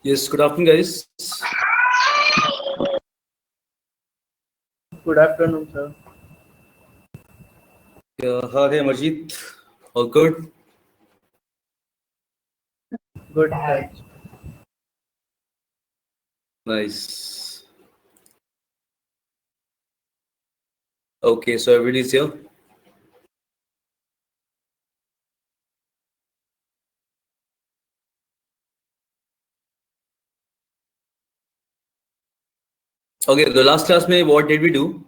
Yes, good afternoon, guys. Good afternoon, sir. How are you, Marjit? All good? Good, thanks. Nice. Okay, so everybody's here. Okay, the last class, mein, what did we do?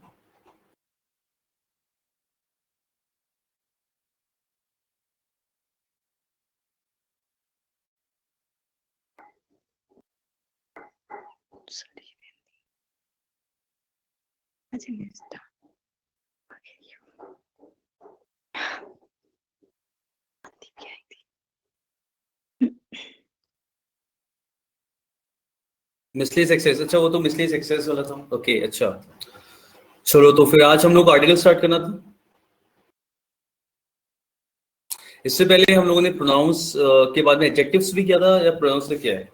मिसलेस exercise, अच्छा वो तो मिसलेस exercise वाला था. Okay, अच्छा चलो तो फिर आज हम लोग आर्टिकल स्टार्ट करना था. इससे पहले हम लोगों ने प्रोनाउंस के बाद में एडजेक्टिव्स भी किया था या प्रोनाउंस ने किया है?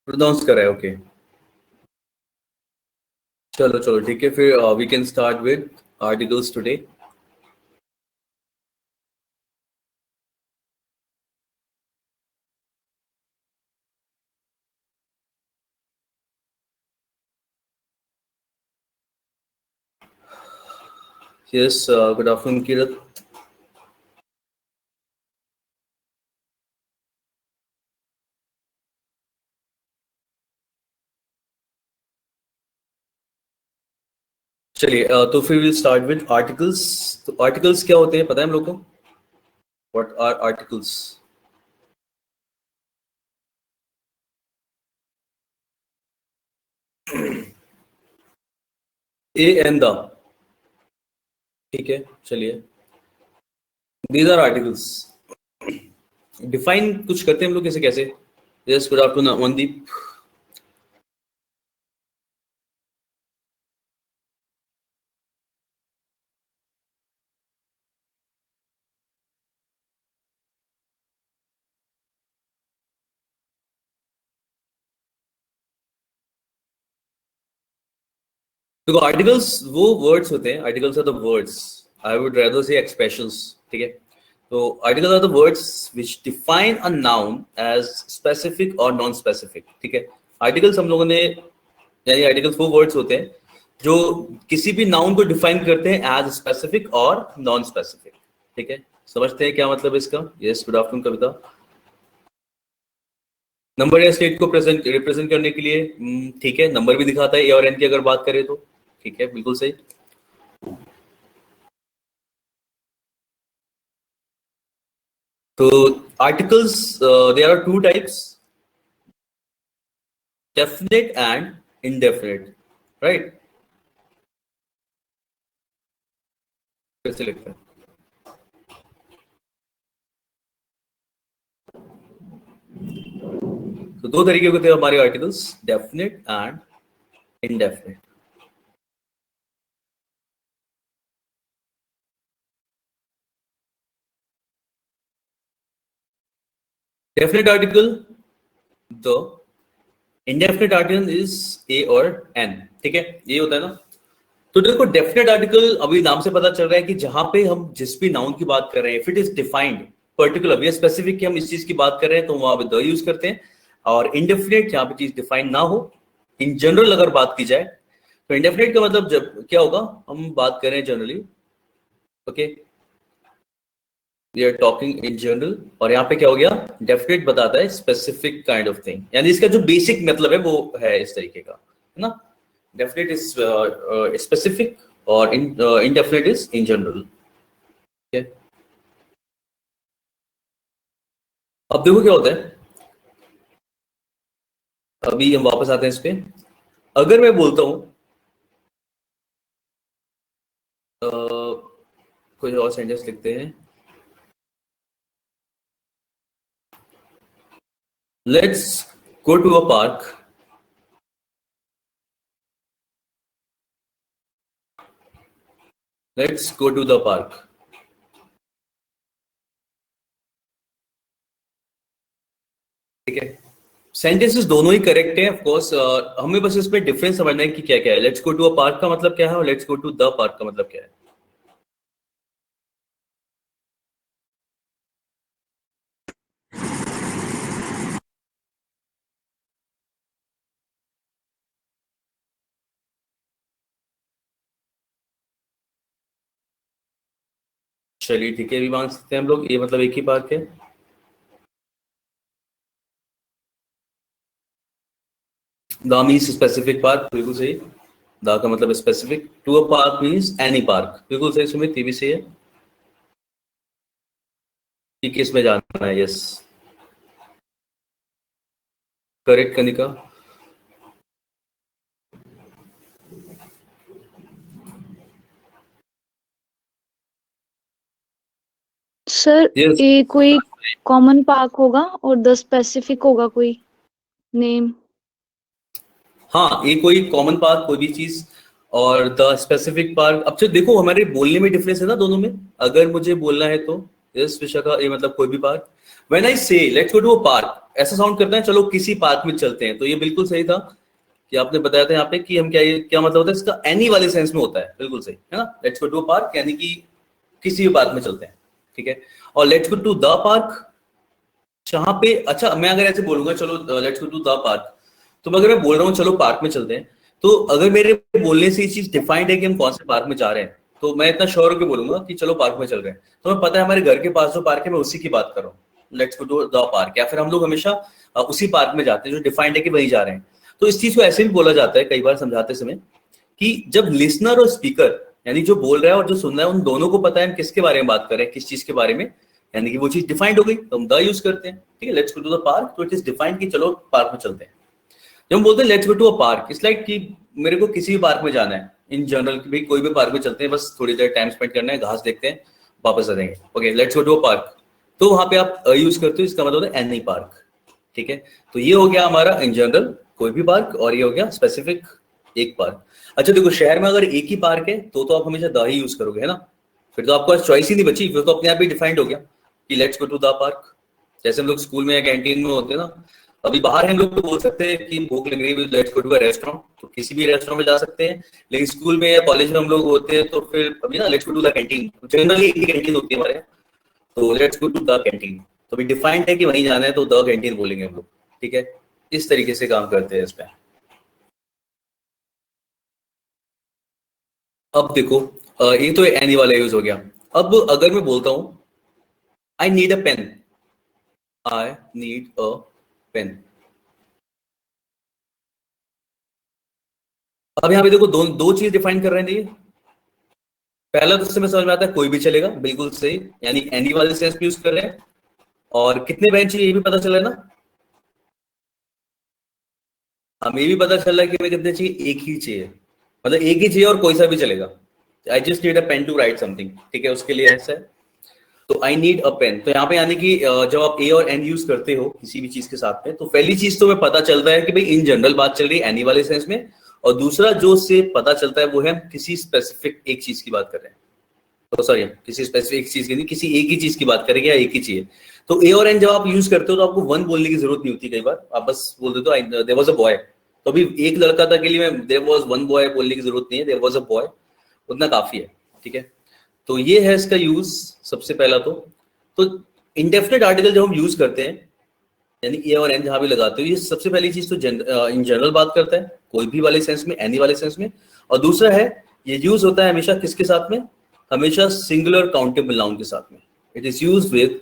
प्रोनाउंस करा है. ओके, चलो चलो ठीक है, फिर we can start with articles today. Yes, good afternoon Kirat. चलिए, तो फिर विल स्टार्ट विद आर्टिकल्स. तो आर्टिकल्स क्या होते हैं पता है हम लोग को? What are articles? A and the. ठीक है, चलिए, दीज आर आर्टिकल्स. डिफाइन कुछ करते हैं हम लोग कैसे कैसे. Yes, good afternoon Mandeep. देखो, आर्टिकल्स वो वर्ड्स होते हैं. Articles are the words, I would rather say expressions. ठीक है, तो articles are the words which define a noun as specific और नॉन स्पेसिफिक. ठीक है, आर्टिकल्स हम लोगों ने, यानी आर्टिकल्स वो वर्ड्स होते हैं जो किसी भी नाउन को डिफाइन करते हैं एज स्पेसिफिक और नॉन स्पेसिफिक. ठीक है, समझते हैं क्या मतलब है इसका? यस, गुड आफ्टरनून कविता. नंबर या स्टेट को प्रेजेंट रिप्रेजेंट करने के लिए, ठीक है, नंबर भी दिखाता है. ए और एन की अगर बात करें तो ठीक है, बिल्कुल सही. तो articles, there are two types, definite and indefinite, right? कैसे लिखते हैं? तो दो तरीके के थे हमारे articles, definite and indefinite. Definite article, the indefinite article is a और एन. ठीक है, ये होता है ना. तो देखो, डेफिनेट आर्टिकल अभी नाम से पता चल रहा है कि जहां पे हम जिस भी नाउन की बात कर रहे हैं, if it is defined particular या स्पेसिफिक कि हम इस चीज की बात कर रहे हैं, तो वहां पे द यूज करते हैं. और इनडेफिनेट जहां पे चीज डिफाइंड ना हो, इन जनरल अगर बात की जाए, तो इनडेफिनेट का मतलब जब क्या होगा, हम बात करें generally. Okay, we are talking in general. और यहाँ पे क्या हो गया, डेफिनेट बताता है स्पेसिफिक काइंड ऑफ थिंग, यानी इसका जो बेसिक मतलब है वो है इस तरीके का, है ना. डेफिनेट इज स्पेसिफिक और indefinite is in general. ठीक है, अब देखो क्या होता है. अभी हम वापस आते हैं इस पे. अगर मैं बोलता हूं कोई और सेंटेंस लिखते हैं. Let's go to a park. Let's go to the park. ठीक है, सेंटेंसेस दोनों ही करेक्ट है ऑफ कोर्स। हमें बस इसमें डिफरेंस समझना है कि क्या क्या है। Let's go to a park का मतलब क्या है और let's go to the park का मतलब क्या है। चलिए ठीक है, भी मान सकते हैं हम लोग, ये मतलब एक ही पार्क है। द मीन्स स्पेसिफिक पार्क, बिल्कुल सही। द का मतलब specific. To a park means any park, बिल्कुल सही सुमित, ये भी सही है कि किस में जाना है। Yes, correct Kanika. Sir yes, ये कोई कॉमन पार्क होगा और द स्पेसिफिक होगा कोई नेम। हाँ, ये कोई कॉमन पार्क कोई भी चीज, और द स्पेसिफिक पार्क। अब तो देखो हमारे बोलने में डिफरेंस है ना दोनों में। अगर मुझे बोलना है तो यस विशाखा, ये मतलब कोई भी park. When I say let's go to a park, ऐसा साउंड करता है चलो किसी पार्क में चलते हैं, तो ये बिल्कुल सही था कि आपने बताया था यहाँ पे कि हम क्या, ये क्या मतलब होता है इसका, एनी वाले सेंस में होता है, बिल्कुल सही है ना। Let's go to a park यानी कि किसी भी पार्क में चलते हैं, ठीक है। और let's go to the park, जहां पे, अच्छा मैं अगर ऐसे बोलूंगा चलो let's go to the park, तो अगर मैं बोल रहा हूँ चलो पार्क में चलते हैं, तो अगर मेरे बोलने से ये चीज डिफाइंड है कि हम कौन से पार्क में जा रहे हैं, तो मैं इतना श्योर होकर बोलूंगा कि चलो पार्क में चल रहे हैं, तो मैं पता है हमारे घर के पास जो पार्क है मैं उसी की बात कर रहा हूँ, let's go to the park. या फिर हम लोग हमेशा उसी पार्क में जाते हैं जो डिफाइंड है कि वहीं जा रहे हैं। तो इस चीज को ऐसे भी बोला जाता है कई बार समझाते समय कि जब लिसनर और स्पीकर, यानी जो बोल रहा है और जो सुन रहा है, उन दोनों को पता है हम किसके बारे में बात कर रहे हैं, किस चीज के बारे में, यानी कि वो चीज डिफाइंड हो गई तो हम द यूज करते हैं। ठीक है, let's go to the park, तो इट इज डिफाइंड कि चलो पार्क में चलते हैं। जब हम बोलते हैं let's go to a park, it's like कि मेरे को किसी भी पार्क में जाना है इन जनरल, कि भाई कोई भी पार्क में चलते हैं, बस थोड़ी देर टाइम स्पेंड करना है, घास देखते हैं, वापस आ जाएंगे। Okay, let's go to a park, तो वहां पे आप यूज करते हो, इसका मतलब है एनी पार्क। ठीक है, तो ये हो गया हमारा इन जनरल कोई भी पार्क, और ये हो गया स्पेसिफिक एक पार्क। अच्छा देखो, शहर में अगर एक ही पार्क है तो आप हमेशा द ही यूज करोगे, है ना। फिर तो आपको चॉइस ही नहीं बची, फिर तो अपने आप ही डिफाइंड हो गया कि let's go to the park. जैसे हम लोग स्कूल में या कैंटीन में होते हैं ना, अभी बाहर हम लोग तो बोल सकते हैं कि भूख लग रही है, let's go to a restaurant, तो किसी भी रेस्टोरेंट में जा सकते हैं। लेकिन स्कूल में या कॉलेज में हम लोग होते हैं तो फिर अभी ना let's go to the canteen, generally एक ही कैंटीन होती है हमारे यहाँ, तो let's go to the canteen, तो भी डिफाइंड है कि वहीं जाना है तो द कैंटीन बोलेंगे हम लोग। ठीक है, इस तरीके से काम करते हैं इसमें। अब देखो, ये तो एनी वाला यूज हो गया। अब अगर मैं बोलता हूं I need a pen, I need a pen, अब यहाँ पे देखो दो दो चीज डिफाइन कर रहे हैं। ये पहला तो उससे समझ में आता है कोई भी चलेगा, बिल्कुल सही, यानी एनी वाले सेंस में यूज कर रहे हैं। और कितने पेन चाहिए ये भी पता चला है ना, हमें ये भी पता चल रहा है कि हमें कितने चाहिए, एक ही चाहिए, मतलब एक ही चाहिए और कोई सा भी चलेगा। I just need a pen to write something, ठीक है, उसके लिए ऐसा है। तो आई नीड अ पेन, तो यहाँ पे यानी कि जब आप ए और एन यूज करते हो किसी भी चीज के साथ में, तो पहली चीज तो हमें पता चलता है कि भाई इन जनरल बात चल रही है एनी वाले सेंस में, और दूसरा जो उससे पता चलता है वो है हम किसी स्पेसिफिक एक चीज की बात कर रहे हैं। तो सॉरी, किसी स्पेसिफिक चीज की नहीं, किसी एक ही चीज की बात करेंगे, या एक ही चाहिए। तो ए और एन जब आप यूज करते हो तो आपको वन बोलने की जरूरत नहीं होती, कई बार आप बस बोल देते हो देयर वाज अ बॉय, तो अभी एक लड़का था के लिए मैं देयर वाज वन बॉय बोलने की जरूरत नहीं है, देयर वाज अ बॉय, उतना काफी है। ठीक है, तो ये है इसका यूज सबसे पहला। तो इंडेफिनिट आर्टिकल जब हम यूज करते हैं, यानी ए और एन जहां भी लगाते हो, ये सबसे पहली चीज तो इन जनरल बात करता है कोई भी वाले सेंस में, एनी वाले सेंस में। और दूसरा है, ये यूज होता है हमेशा किसके साथ में, हमेशा सिंगुलर काउंटेबल नाउन के साथ में। It is use with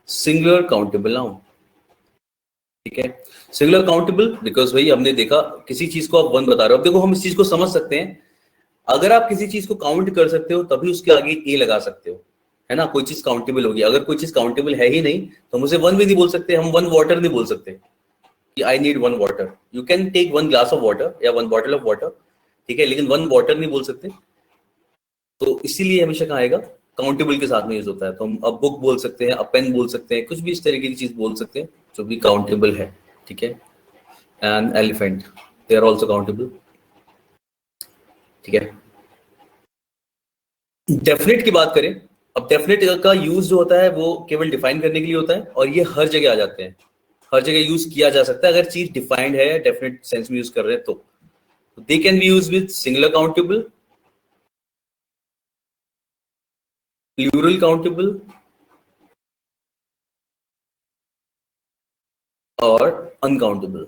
singular countable noun. ठीक है, सिंगुलर काउंटेबल बिकॉज भाई हमने देखा किसी चीज को आप वन बता रहे हो। अब देखो हम इस चीज को समझ सकते हैं, अगर आप किसी चीज को काउंट कर सकते हो तभी उसके आगे ए लगा सकते हो, है ना। कोई चीज काउंटेबल होगी, अगर कोई चीज काउंटेबल है ही नहीं तो हम उसे वन भी नहीं बोल सकते, हम वन वाटर नहीं बोल सकते कि I need one water. You can take one glass of water या वन बॉटल ऑफ वाटर, ठीक है, लेकिन वन वाटर नहीं बोल सकते। तो इसीलिए हमेशा कहा आएगा काउंटेबल के साथ में यूज होता है। तो हम अब बुक बोल सकते हैं, अब पेन बोल सकते हैं, कुछ भी इस तरीके की चीज बोल सकते हैं जो भी काउंटेबल है। ठीक है, and elephant, they are also countable. ठीक है, डेफिनेट की बात करें, अब डेफिनेट का यूज जो होता है वो केवल डिफाइन करने के लिए होता है और ये हर जगह आ जाते हैं, हर जगह यूज किया जा सकता है अगर चीज डिफाइंड है, डेफिनेट सेंस में यूज कर रहे हैं तो they can be use with singular countable, plural countable और अनकाउंटेबल,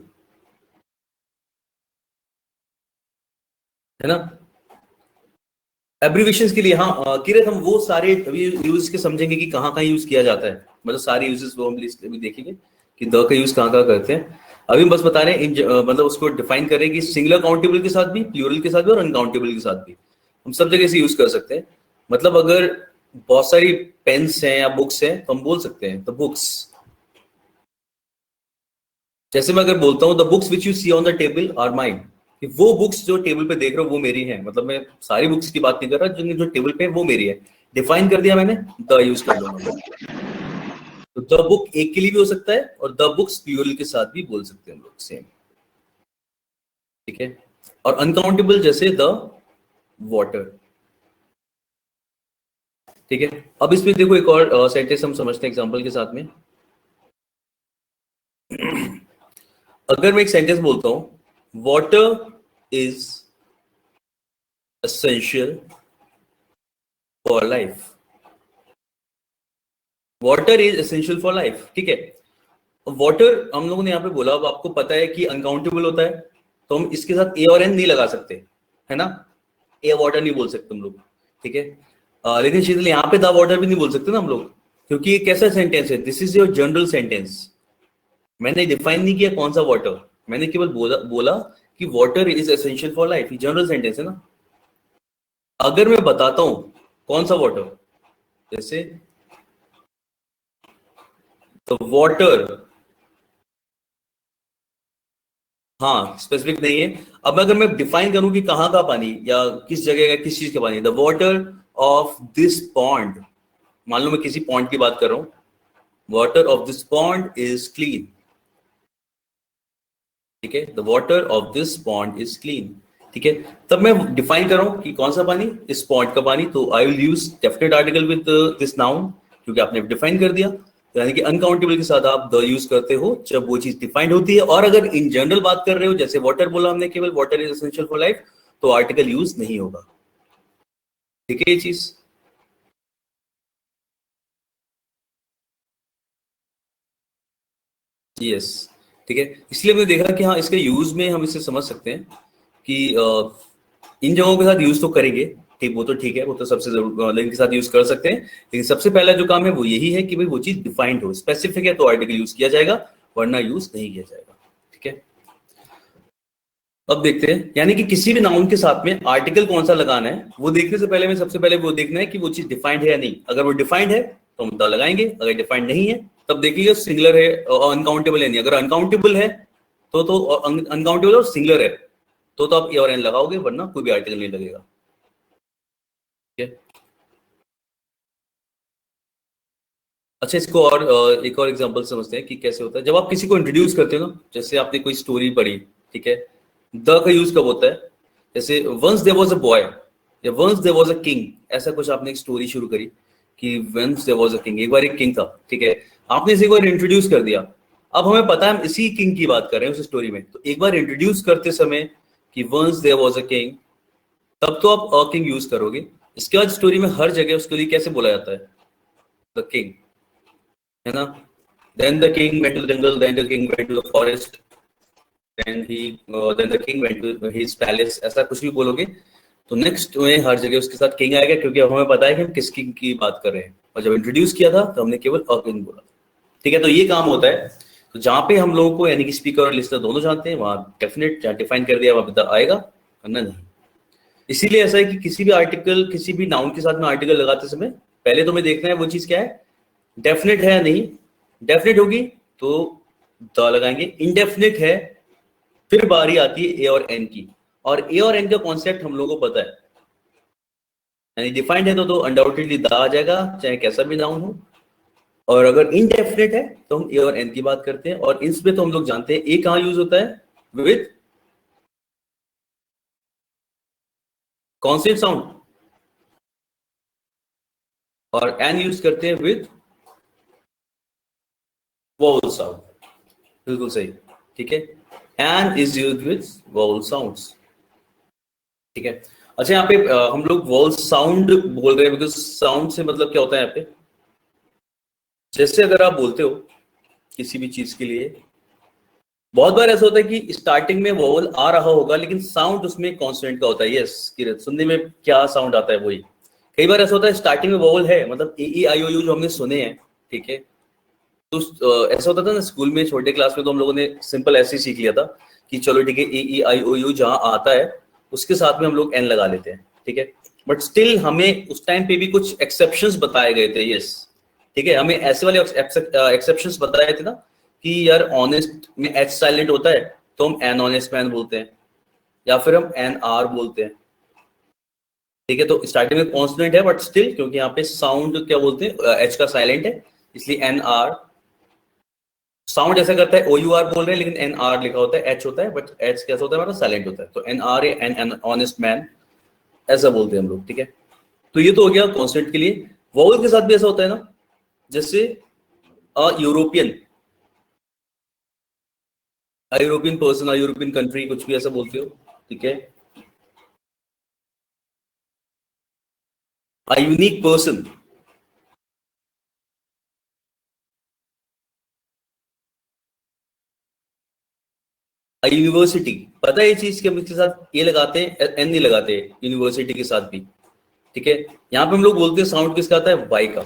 है ना। एब्रीविएशंस के लिए हाँ किरत हम वो सारे अभी यूज के समझेंगे कि कहाँ कहाँ यूज किया जाता है, मतलब सारे यूजेस वो हम लिस्ट अभी देखेंगे कि द का यूज कहाँ कहाँ करते हैं। अभी हम बस बता रहे हैं मतलब उसको डिफाइन करें कि सिंगुलर काउंटेबल के साथ भी, प्लूरल के साथ भी और अनकाउंटेबल के साथ भी हम सब जगह से यूज कर सकते हैं। मतलब अगर बहुत सारी पेन्स हैं या बुक्स हैं तो हम बोल सकते हैं द बुक्स। जैसे मैं अगर बोलता हूँ the books which you see on the table are mine, कि वो बुक्स जो टेबल पे देख रहे हो वो मेरी हैं, मतलब मैं सारी बुक्स की बात नहीं कर रहा, जो टेबल पे है वो मेरी है। डिफाइन कर दिया मैंने, द यूज कर लूंगा। तो द बुक एक के लिए भी हो सकता है और द बुक्स प्लूरल के साथ भी बोल सकते हैं हम लोग सेम, ठीक है। और अनकाउंटेबल जैसे द वाटर, ठीक है। अब इसमें देखो एक और सेंटेंस हम समझते हैं एग्जांपल के साथ में। अगर मैं एक सेंटेंस बोलता हूं water is essential for life, water is essential for life, ठीक है। वाटर हम लोगों ने यहाँ पे बोला, अब आपको पता है कि अनकाउंटेबल होता है तो हम इसके साथ ए और एन नहीं लगा सकते, है ना। ए वाटर नहीं बोल सकते हम लोग, ठीक है। लेकिन शीतल यहाँ पे द वाटर भी नहीं बोल सकते ना हम लोग, क्योंकि ये कैसा सेंटेंस है, this is your general sentence. मैंने डिफाइन नहीं किया कौन सा वाटर, मैंने केवल बोला कि water is essential for life, ये जनरल सेंटेंस है ना। अगर मैं बताता हूं कौन सा वाटर, जैसे तो वाटर, हाँ स्पेसिफिक नहीं है। अब अगर मैं डिफाइन करूं कि कहाँ का पानी या किस जगह का किस चीज का पानी, the water of this pond, मान लो मैं किसी पॉन्ड की बात कर रहा हूं, water of this pond is clean, ठीक है। The water of this pond is clean, ठीक है। तब मैं डिफाइन कर रहा हूं कि कौन सा पानी, इस पॉन्ड का पानी, तो I will use definite article with this noun, क्योंकि आपने डिफाइन कर दिया। यानी कि अनकाउंटेबल के साथ आप द यूज करते हो जब वो चीज डिफाइंड होती है, और अगर इन जनरल बात कर रहे हो, जैसे वाटर बोला हमने केवल, water is essential for life, तो आर्टिकल यूज नहीं होगा, ठीक है ये चीज। यस, ठीक है। इसलिए मैंने देखा कि हाँ इसके यूज में हम इसे समझ सकते हैं कि इन जगहों के साथ यूज तो करेंगे, ठीक, वो तो ठीक है, वो तो सबसे जरूर इनके साथ यूज कर सकते हैं। लेकिन सबसे पहला जो काम है वो यही है कि भाई वो चीज डिफाइंड हो, स्पेसिफिक है तो आर्टिकल यूज किया जाएगा, वरना यूज नहीं किया जाएगा, ठीक है। अब देखते हैं, यानी कि किसी भी नाउन के साथ में आर्टिकल कौन सा लगाना है वो देखने से पहले में सबसे पहले वो देखना है कि वो चीज डिफाइंड है या नहीं। अगर वो डिफाइंड है तो हम द लगाएंगे, अगर डिफाइंड नहीं है तब देखिएगा सिंगुलर है और अनकाउंटेबल है नहीं। अगर अनकाउंटेबल है तो अनकाउंटेबल और सिंगुलर है तो आप ए और एन लगाओगे, वरना कोई भी आर्टिकल नहीं लगेगा, ठीक है। अच्छा इसको और एक और एग्जांपल समझते हैं कि कैसे होता है जब आप किसी को इंट्रोड्यूस करते हो ना, जैसे आपने कोई स्टोरी पढ़ी, ठीक है, द का यूज कब होता है, जैसे once there was a boy या once there was a king, ऐसा कुछ आपने एक स्टोरी शुरू करी कि once there was a king, एक बार एक किंग था, ठीक है। आपने इसे एक बार इंट्रोड्यूस कर दिया, अब हमें पता है हम इसी किंग की बात कर रहे हैं उस स्टोरी में, तो एक बार इंट्रोड्यूस करते समय कि once there was a king, तब तो आप अ किंग यूज करोगे। इसके बाद स्टोरी में हर जगह उसके लिए कैसे बोला जाता है, द किंग, है ना। Then the king went to the jungle, then the king went to the forest, then the king went to his palace, ऐसा कुछ भी बोलोगे तो नेक्स्ट में हर जगह उसके साथ किंग आएगा, क्योंकि अब हमें पता है कि हम किस किंग की बात कर रहे हैं, और जब इंट्रोड्यूस किया था तो हमने केवल अ किंग बोला, ठीक है। तो ये काम होता है, तो जहां पे हम लोगों को यानी कि स्पीकर और लिसनर दोनों जानते हैं वहां डेफिनेट, जहां डिफाइन कर दिया वहां पे आएगा, वरना नहीं। इसीलिए ऐसा है कि किसी भी आर्टिकल, किसी भी नाउन के साथ में आर्टिकल लगाते समय पहले तो हमें देखना है वो चीज क्या है, डेफिनेट है या नहीं। डेफिनेट होगी तो द लगाएंगे, इनडेफिनेट है फिर बारी आती है ए और एन की, और ए और एन का कॉन्सेप्ट हम लोगों को पता है, यानी डिफाइंड है तो अनडाउटेडली द आ जाएगा चाहे कैसा भी नाउन हो। और अगर इनडेफिनेट है तो हम ए और एन की बात करते हैं, और इसमें तो हम लोग जानते हैं ए कहाँ यूज होता है, विद कॉन्सोनेंट साउंड, और एन यूज करते हैं विद वोवल साउंड, बिल्कुल सही, ठीक है, an is used with vowel sounds, ठीक है। अच्छा यहाँ पे हम लोग वोवल साउंड बोल रहे हैं बिकॉज साउंड से मतलब क्या होता है यहाँ पे, जैसे अगर आप बोलते हो किसी भी चीज के लिए, बहुत बार ऐसा होता है कि स्टार्टिंग में वोवल आ रहा होगा लेकिन साउंड उसमें कॉन्स्टेंट का होता है। यस किरण, सुनने में क्या साउंड आता है वही। कई बार ऐसा होता है स्टार्टिंग में वोवल है, मतलब ए ई आई ओ यू जो हमने सुने हैं, ठीक है, तो ऐसा होता था ना स्कूल में छोटे क्लास में, तो हम लोगों ने सिंपल ऐसे ही सीख लिया था कि चलो ठीक है, ए ई आई ओ यू जहां आता है उसके साथ में हम लोग एन लगा लेते हैं, ठीक है। बट स्टिल हमें उस टाइम पे भी कुछ एक्सेप्शंस बताए गए थे। यस, ठीक है, हमें ऐसे वाले एक्सेप्शंस बताए थे ना कि यार ऑनेस्ट में एच साइलेंट होता है तो हम एन ऑनेस्ट मैन बोलते हैं, या फिर हम एन आर बोलते हैं, ठीक है। तो स्टार्टिंग में कॉन्सोनेंट है बट स्टिल क्योंकि यहाँ पे साउंड क्या बोलते हैं, एच का साइलेंट है, इसलिए एन आर साउंड ऐसा करता है, ओ यू आर बोल रहे हैं लेकिन एन आर लिखा होता है, एच होता है, बट एच कैसा होता है हमारा, साइलेंट होता है, तो an hour an an honest man ऐसा बोलते हैं हम लोग, ठीक है। तो ये तो हो गया कॉन्सोनेंट के लिए। वोवल के साथ भी ऐसा होता है ना, जैसे European, European person, European country, कुछ भी ऐसा बोलते हो, ठीक है। अ यूनिक पर्सन, यूनिवर्सिटी, पता है ये चीज कि हम इसके साथ ये लगाते हैं, एन नहीं लगाते यूनिवर्सिटी के साथ भी, ठीक है। यहाँ पे हम लोग बोलते हैं साउंड किसका आता है, वाई का,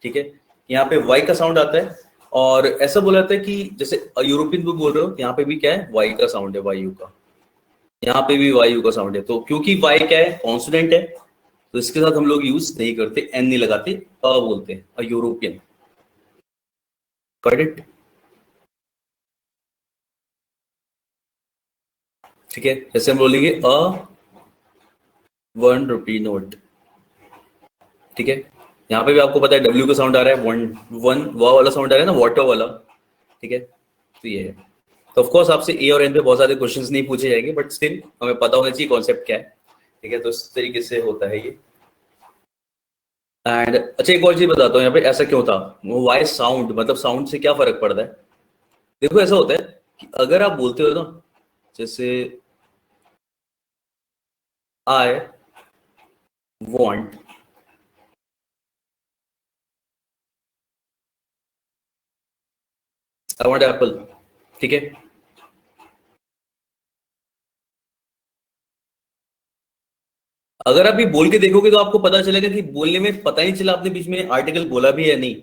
ठीक है, यहाँ पे वाई का साउंड आता है। और ऐसा बोला जाता है कि जैसे यूरोपियन भी बोल रहे हो, यहाँ पे भी क्या है, वाई का साउंड है, वायु का, यहाँ पे भी वायु का साउंड है। तो क्योंकि वाई क्या है, कॉन्सोनेंट है, तो इसके साथ हम लोग यूज नहीं करते, एन नहीं लगाते, बोलते हैं अ यूरोपियन, गॉट इट, ठीक है। जैसे हम बोलेंगे अ 1 रुपी नोट, ठीक है, यहाँ पे भी आपको पता है डब्ल्यू का साउंड आ रहा है, वन वन वाला साउंड आ रहा है ना, वाटर वाला, ठीक है। तो ये है, तो ऑफकोर्स आपसे ए और एन पे बहुत सारे क्वेश्चंस नहीं पूछे जाएंगे, बट स्टिल हमें पता होना चाहिए कॉन्सेप्ट क्या है, ठीक है। तो इस तरीके से होता है ये। एंड अच्छा एक और चीज बताता हूँ यहाँ पे ऐसा क्यों था, वो वाई साउंड, मतलब साउंड से क्या फर्क पड़ता है। देखो ऐसा होता है कि अगर आप बोलते हो ना, जैसे I want, I want Apple, ठीक है, अगर आप ये बोल के देखोगे तो आपको पता चलेगा कि बोलने में पता ही चला आपने बीच में आर्टिकल बोला भी है नहीं।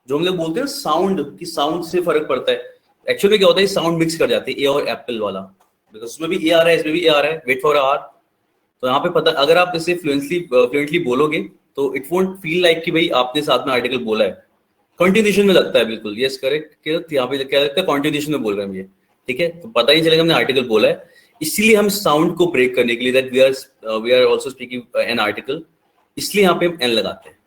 जो हम लोग बोलते हैं साउंड, कि साउंड से फर्क पड़ता है, एक्चुअली में क्या होता है, साउंड मिक्स कर जाते हैं, ए और एप्पल वाला, बिकॉज उसमें भी ए आ रहा है, इसमें भी ए आ रहा है, वेट फॉर आर। तो यहाँ पे पता, अगर आप इसे फ्लुएंटली बोलोगे तो इट वोंट फील लाइक कि भाई आपने साथ में आर्टिकल बोला है, कंटिन्यूशन में लगता है, बिल्कुल यस करेक्ट, यहाँ पे क्या लगता है, कंटिन्यूशन में बोल रहे हैं हम ये, ठीक है। तो पता ही चलेगा हमने आर्टिकल बोला है, इसलिए हम साउंड को ब्रेक करने के लिए, that we are also speaking an article, इसलिए यहाँ पे हम एन लगाते हैं,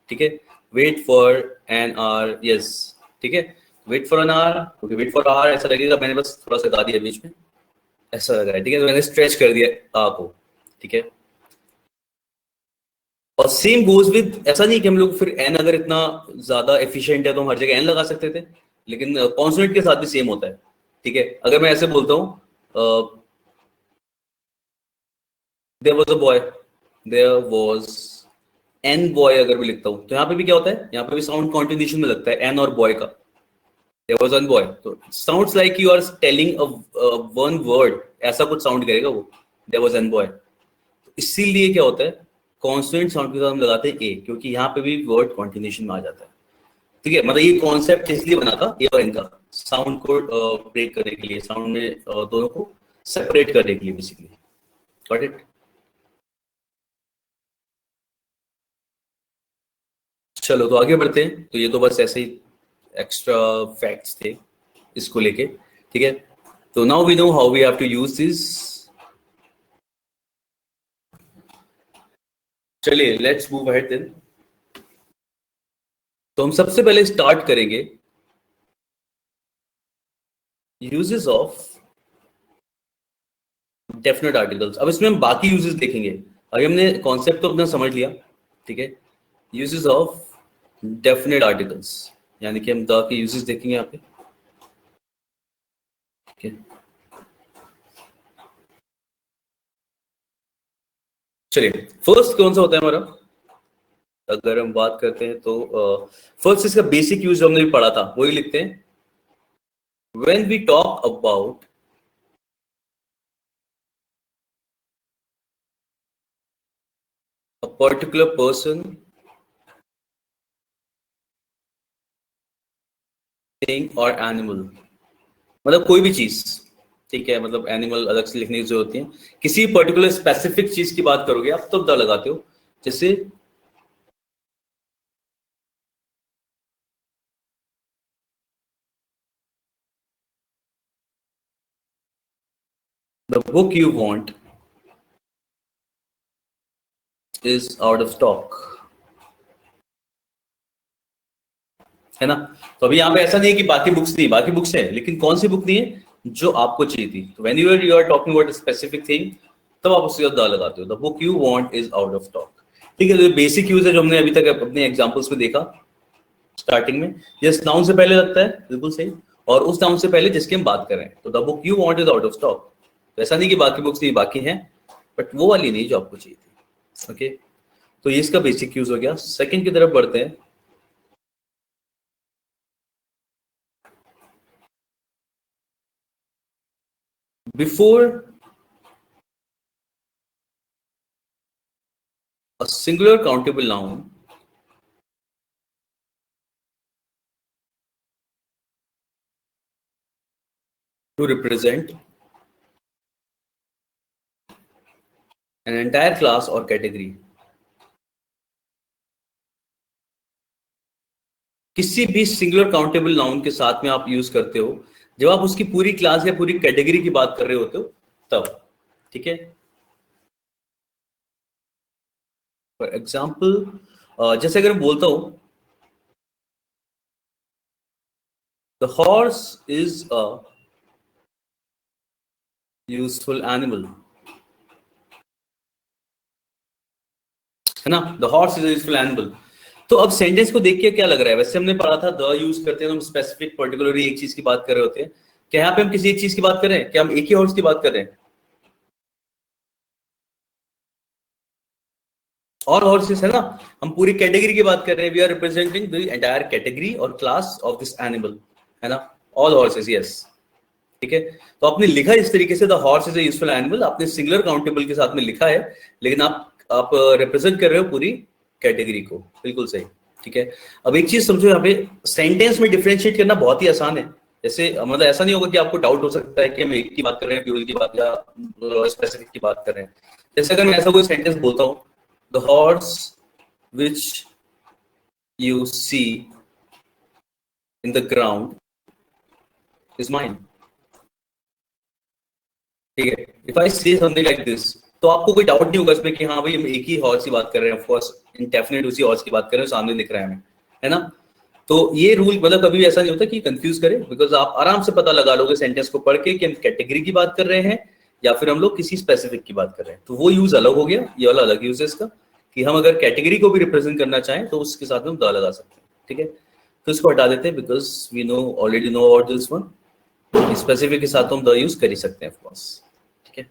ठीक है। Wait for an hour, yes, ठीक है, वेट फॉर एन आर, क्योंकि वेट फॉर आर ऐसा लगेगा मैंने बस थोड़ा सा गा दिया बीच में, ऐसा लग रहा है, ठीक है, तो मैंने स्ट्रेच कर दिया आ को, ठीक है। और सेम गोज विद, ऐसा नहीं कि हम लोग फिर एन अगर इतना ज्यादा एफिशिएंट है तो हम हर जगह एन लगा सकते थे, लेकिन कॉन्सोनेंट के साथ भी सेम होता है, ठीक है। अगर मैं ऐसे बोलता हूँ there was a boy, there was an boy, अगर मैं लिखता हूँ तो यहाँ पे भी क्या होता है, यहाँ पे भी साउंड कॉन्टिन्यूशन में लगता है एन और बॉय का, देयर वाज एन बॉय, तो sounds like you are telling one word, ऐसा कुछ साउंड करेगा वो, देयर वाज एन बॉय। इसीलिए क्या होता है, कॉन्सोनेंट साउंड के साथ हम लगाते हैं ए, क्योंकि यहाँ पे भी वर्ड कॉन्टिन्यूशन में आ जाता है, ठीक है। मतलब ये कॉन्सेप्ट इसलिए बना था ए और एन का, साउंड को ब्रेक करने के लिए, साउंड में दोनों को सेपरेट करने के लिए बेसिकली, गॉट इट। चलो तो आगे बढ़ते हैं, तो ये तो बस ऐसे ही एक्स्ट्रा फैक्ट्स थे इसको लेके, ठीक है। तो now we know how we have to use this. चलिए लेट्स मूव अहेड देन। तो हम सबसे पहले स्टार्ट करेंगे यूजेस ऑफ डेफिनेट आर्टिकल्स। अब इसमें हम बाकी यूजेस देखेंगे, अभी हमने कॉन्सेप्ट तो अपना समझ लिया, ठीक है। यूजेस ऑफ डेफिनेट आर्टिकल्स, यानी कि हम द के यूजेस देखेंगे यहाँ पे। okay. चलिए, फर्स्ट कौन सा होता है हमारा, अगर हम बात करते हैं तो फर्स्ट इसका बेसिक यूज हमने भी पढ़ा था, वही लिखते हैं। When we talk about a particular person, thing or animal, मतलब कोई भी चीज, ठीक है, मतलब एनिमल अलग से लिखने की जरूरत होती है, किसी पर्टिकुलर स्पेसिफिक चीज की बात करोगे आप तब द लगाते हो। जैसे the book you want is out of stock, है ना। तो अभी यहाँ पे ऐसा नहीं है कि बाकी बुक्स नहीं, बाकी बुक्स है, लेकिन कौन सी बुक नहीं है जो आपको चाहिए थी। तो when you are talking about specific thing, तब आप उसके द लगाते हो, the book you want is out of stock. ठीक है, तो बेसिक यूज है जो हमने अभी तक अपने एग्जांपल्स में देखा स्टार्टिंग में। यस, नाउन से पहले लगता है, बिल्कुल सही, और उस नाउन से पहले जिसकी हम बात कर रहे हैं। तो the book you want is out of stock, तो ऐसा नहीं कि बाकी बुक्स नहीं, बाकी हैं, बट वो वाली नहीं जो आपको चाहिए थी। ओके, तो ये इसका बेसिक यूज हो गया। सेकंड की तरफ बढ़ते हैं। Before a singular countable noun to represent an entire class or category, किसी भी सिंगुलर काउंटेबल नाउन के साथ में आप यूज करते हो जब आप उसकी पूरी क्लास या पूरी कैटेगरी की बात कर रहे होते हो तब। ठीक है, फॉर एग्जाम्पल जैसे अगर मैं बोलता हूं the horse is a useful animal, है ना, the horse is a useful animal. तो अब सेंटेंस को देख के क्या लग रहा है, वैसे हमने पढ़ा था द यूज करते हैं तो हम स्पेसिफिक पर्टिकुलरली एक चीज की बात कर रहे होते हैं। क्या यहाँ पे हम किसी एक चीज की बात कर रहे हैं, क्या हम एक ही हॉर्स की बात कर रहे हैं, और हॉर्सेस, है ना। हम पूरी कैटेगरी की बात कर रहे हैं, we are representing the entire category और क्लास ऑफ दिस एनिमल, है ना, ऑल हॉर्सेस, यस। ठीक है, तो आपने लिखा इस तरीके से the horse is a useful animal, आपने सिंगुलर काउंटेबल के साथ में लिखा है, लेकिन आप रिप्रेजेंट कर रहे हो पूरी कैटेगरी को, बिल्कुल सही। ठीक है, अब एक चीज समझो, यहाँ पे सेंटेंस में डिफरेंशिएट करना बहुत ही आसान है। जैसे मतलब ऐसा नहीं होगा कि आपको डाउट हो सकता है कि हम एक की बात कर रहे हैं, प्लूरल की बात या स्पेसिफिक की बात कर रहे हैं। जैसे अगर मैं ऐसा कोई सेंटेंस बोलता हूँ the horse which you see in the ground is mine, ठीक है। इफ आई से समथिंग लाइक दिस, तो आपको कोई डाउट नहीं होगा इसमें कि हाँ भाई हम एक ही हॉर्स की बात कर रहे हैं, ऑफ कोर्स इंडेफिनिट उसी हॉर्स की बात कर रहे हैं, सामने दिख रहा है हमें, है ना। तो ये रूल मतलब कभी भी ऐसा नहीं होता कि कंफ्यूज करे, बिकॉज आप आराम से पता लगा लोगे सेंटेंस को पढ़ के कि हम कैटेगरी की बात कर रहे हैं या फिर हम लोग किसी स्पेसिफिक की बात कर रहे हैं। तो वो यूज अलग हो गया, ये वाला अलग यूज है इसका, कि हम अगर कैटेगरी को भी रिप्रेजेंट करना चाहें तो उसके साथ में हम द लगा सकते हैं। ठीक है, तो इसको हटा देते हैं because we know already know about this one. Specific के साथ हम द यूज कर ही सकते हैं, ऑफ कोर्स। ठीक है,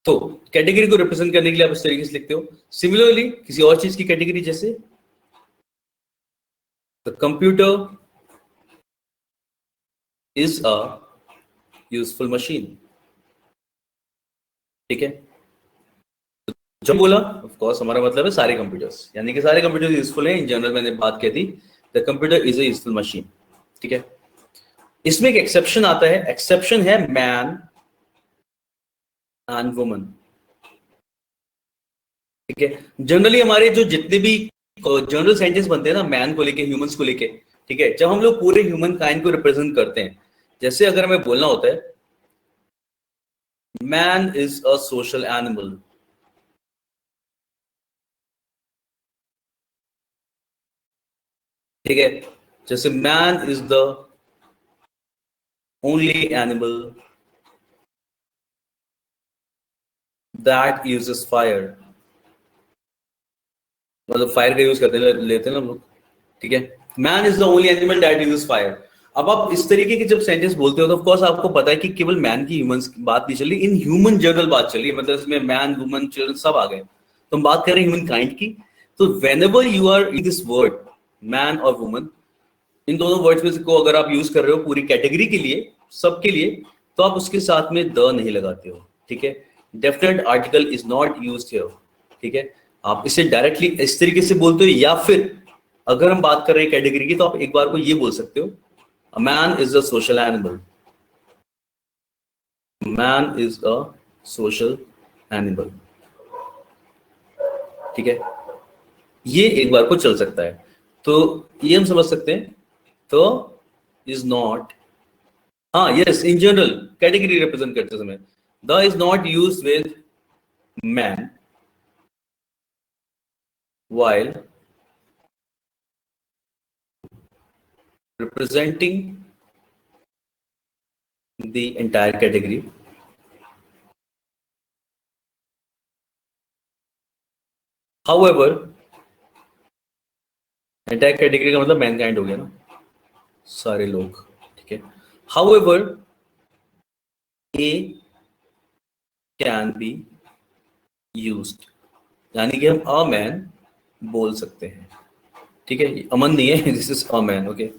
तो कैटेगरी को रिप्रेजेंट करने के लिए आप इस तरीके से लिखते हो। सिमिलरली किसी और चीज की कैटेगरी, जैसे the computer is a useful machine. ठीक है, जो बोला ऑफ कोर्स हमारा मतलब है सारे कंप्यूटर्स, यानी कि सारे कंप्यूटर्स यूजफुल हैं। इन जनरल मैंने बात कह दी the computer is a useful machine. ठीक है, इसमें एक एक्सेप्शन आता है, एक्सेप्शन है मैन एंड वुमन। ठीक है, जनरली हमारे जो जितने भी जनरल सेंटेंस बनते हैं ना मैन को लेके, ह्यूमंस को लेके, ठीक है, जब हम लोग पूरे ह्यूमन काइंड को रिप्रेजेंट करते हैं, जैसे अगर हमें बोलना होता है man is a social animal, ठीक है, जैसे man is the only animal that uses fire, मतलब फायर का यूज करते लेते हैं ना हम लोग, ठीक है। Man is the only animal that uses fire. अब आप इस तरीके के जब सेंटेंस बोलते हो तो ऑफ कोर्स आपको पता है कि केवल मैन की ह्यूमंस की बात नहीं चली, इन ह्यूमन जनरल बात चली, मतलब इसमें मैन वुमन चिल्ड्रन सब आ गए, तो हम बात कर रहे हैं ह्यूमन काइंड की। तो whenever you are in this word man और वुमन, इन दोनों वर्ड्स में को अगर आप यूज कर रहे हो पूरी कैटेगरी के लिए, सबके लिए, तो आप उसके साथ में द नहीं लगाते हो, ठीक है। Definite article is not used here, ठीक है। आप इसे डायरेक्टली इस तरीके से बोलते हो, या फिर अगर हम बात कर रहे हैं कैटेगरी की तो आप एक बार को ये बोल सकते हो, a man is a social animal, man is a social animal, ठीक है। ये एक बार को चल सकता है, तो ये हम समझ सकते हैं। तो इज नॉट, हाँ yes, in general category represent करते समय the is not used with man while representing the entire category. However, entire category का मतलब मैनकाइंड हो गया ना, सारे लोग, ठीक है। However, A can be used, यानी कि हम अ मैन बोल सकते हैं, ठीक है। अमन नहीं है, this is a man, okay.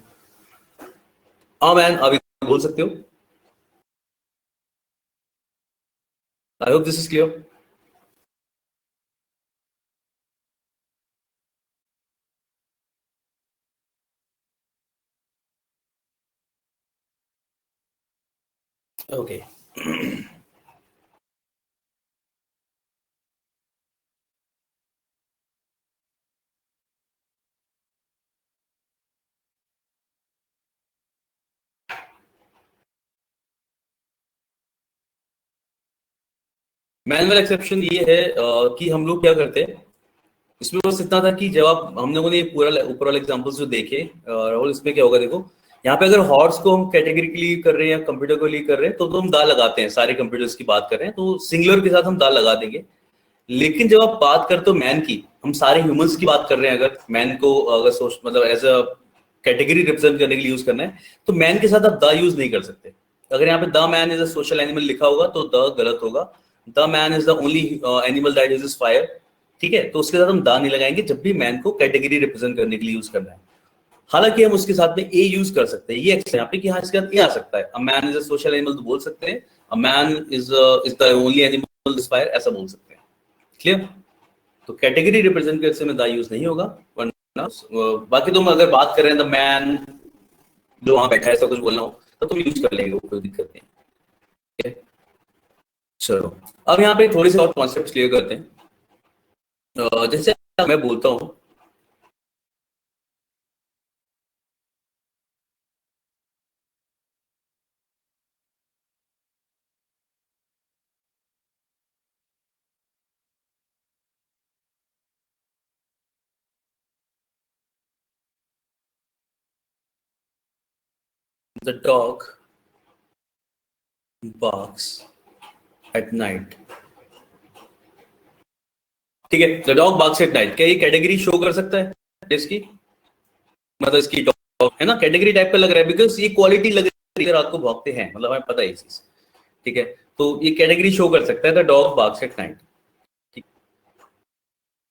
A man अभी बोल सकते हो। I hope this is clear. Okay, manual exception ये है कि हम लोग क्या करते हैं, इसमें बस इतना था कि जब आप हम लोगों ने पूरा ऊपर वाले एग्जांपल्स जो देखे, राहुल, इसमें क्या होगा देखो, यहाँ पे अगर हॉर्स को हम कैटेगरी के लिए कर रहे हैं या कंप्यूटर को लिए कर रहे हैं तो हम दा लगाते हैं, सारे कंप्यूटर्स की बात कर रहे हैं तो सिंगुलर के साथ हम दा लगा देंगे। लेकिन जब आप बात करते हो मैन की, हम सारे ह्यूमंस की बात कर रहे हैं, अगर मैन को अगर सोच मतलब एज अ कैटेगरी रिप्रेजेंट करने के लिए यूज करना है, तो मैन के साथ आप द यूज नहीं कर सकते। अगर यहाँ पे the man is a social animal लिखा होगा तो द गलत होगा। The man is the only animal that uses fire, ठीक है, तो उसके साथ हम दा नहीं लगाएंगे जब भी मैन को कैटेगरी रिप्रेजेंट करने के लिए यूज करना है। हालांकि हम उसके साथ में ए यूज कर सकते हैं, ये एक्स्ट्रा यहाँ पे कि हाँ इसके साथ ए आ सकता है, a man is a social animal तो बोल सकते हैं, a man is the only animal fire ऐसा बोल सकते हैं, क्लियर। तो कैटेगरी रिप्रेजेंट करने में दा यूज नहीं होगा, वरना बाकी तुम अगर बात कर रहे हैं द मैन जो वहां बैठा है ऐसा कुछ बोलना हो तो तुम यूज कर लेंगे, कोई दिक्कत नहीं, ठीक है। चलो, अब यहाँ पे थोड़ी सी और कॉन्सेप्ट क्लियर करते हैं। जैसे मैं बोलता हूँ the dog barks at night, ठीक है। The dog barks at night, क्या ये कैटेगरी शो कर सकता है इसकी, मतलब इसकी डॉग है ना, कैटेगरी टाइप का लग रहा है बिकॉज ये क्वालिटी लग रही है, रात को भौंकते हैं, मतलब हमें पता है ये चीज, ठीक है। तो ये कैटेगरी शो कर सकता है the dog barks at night, ठीक,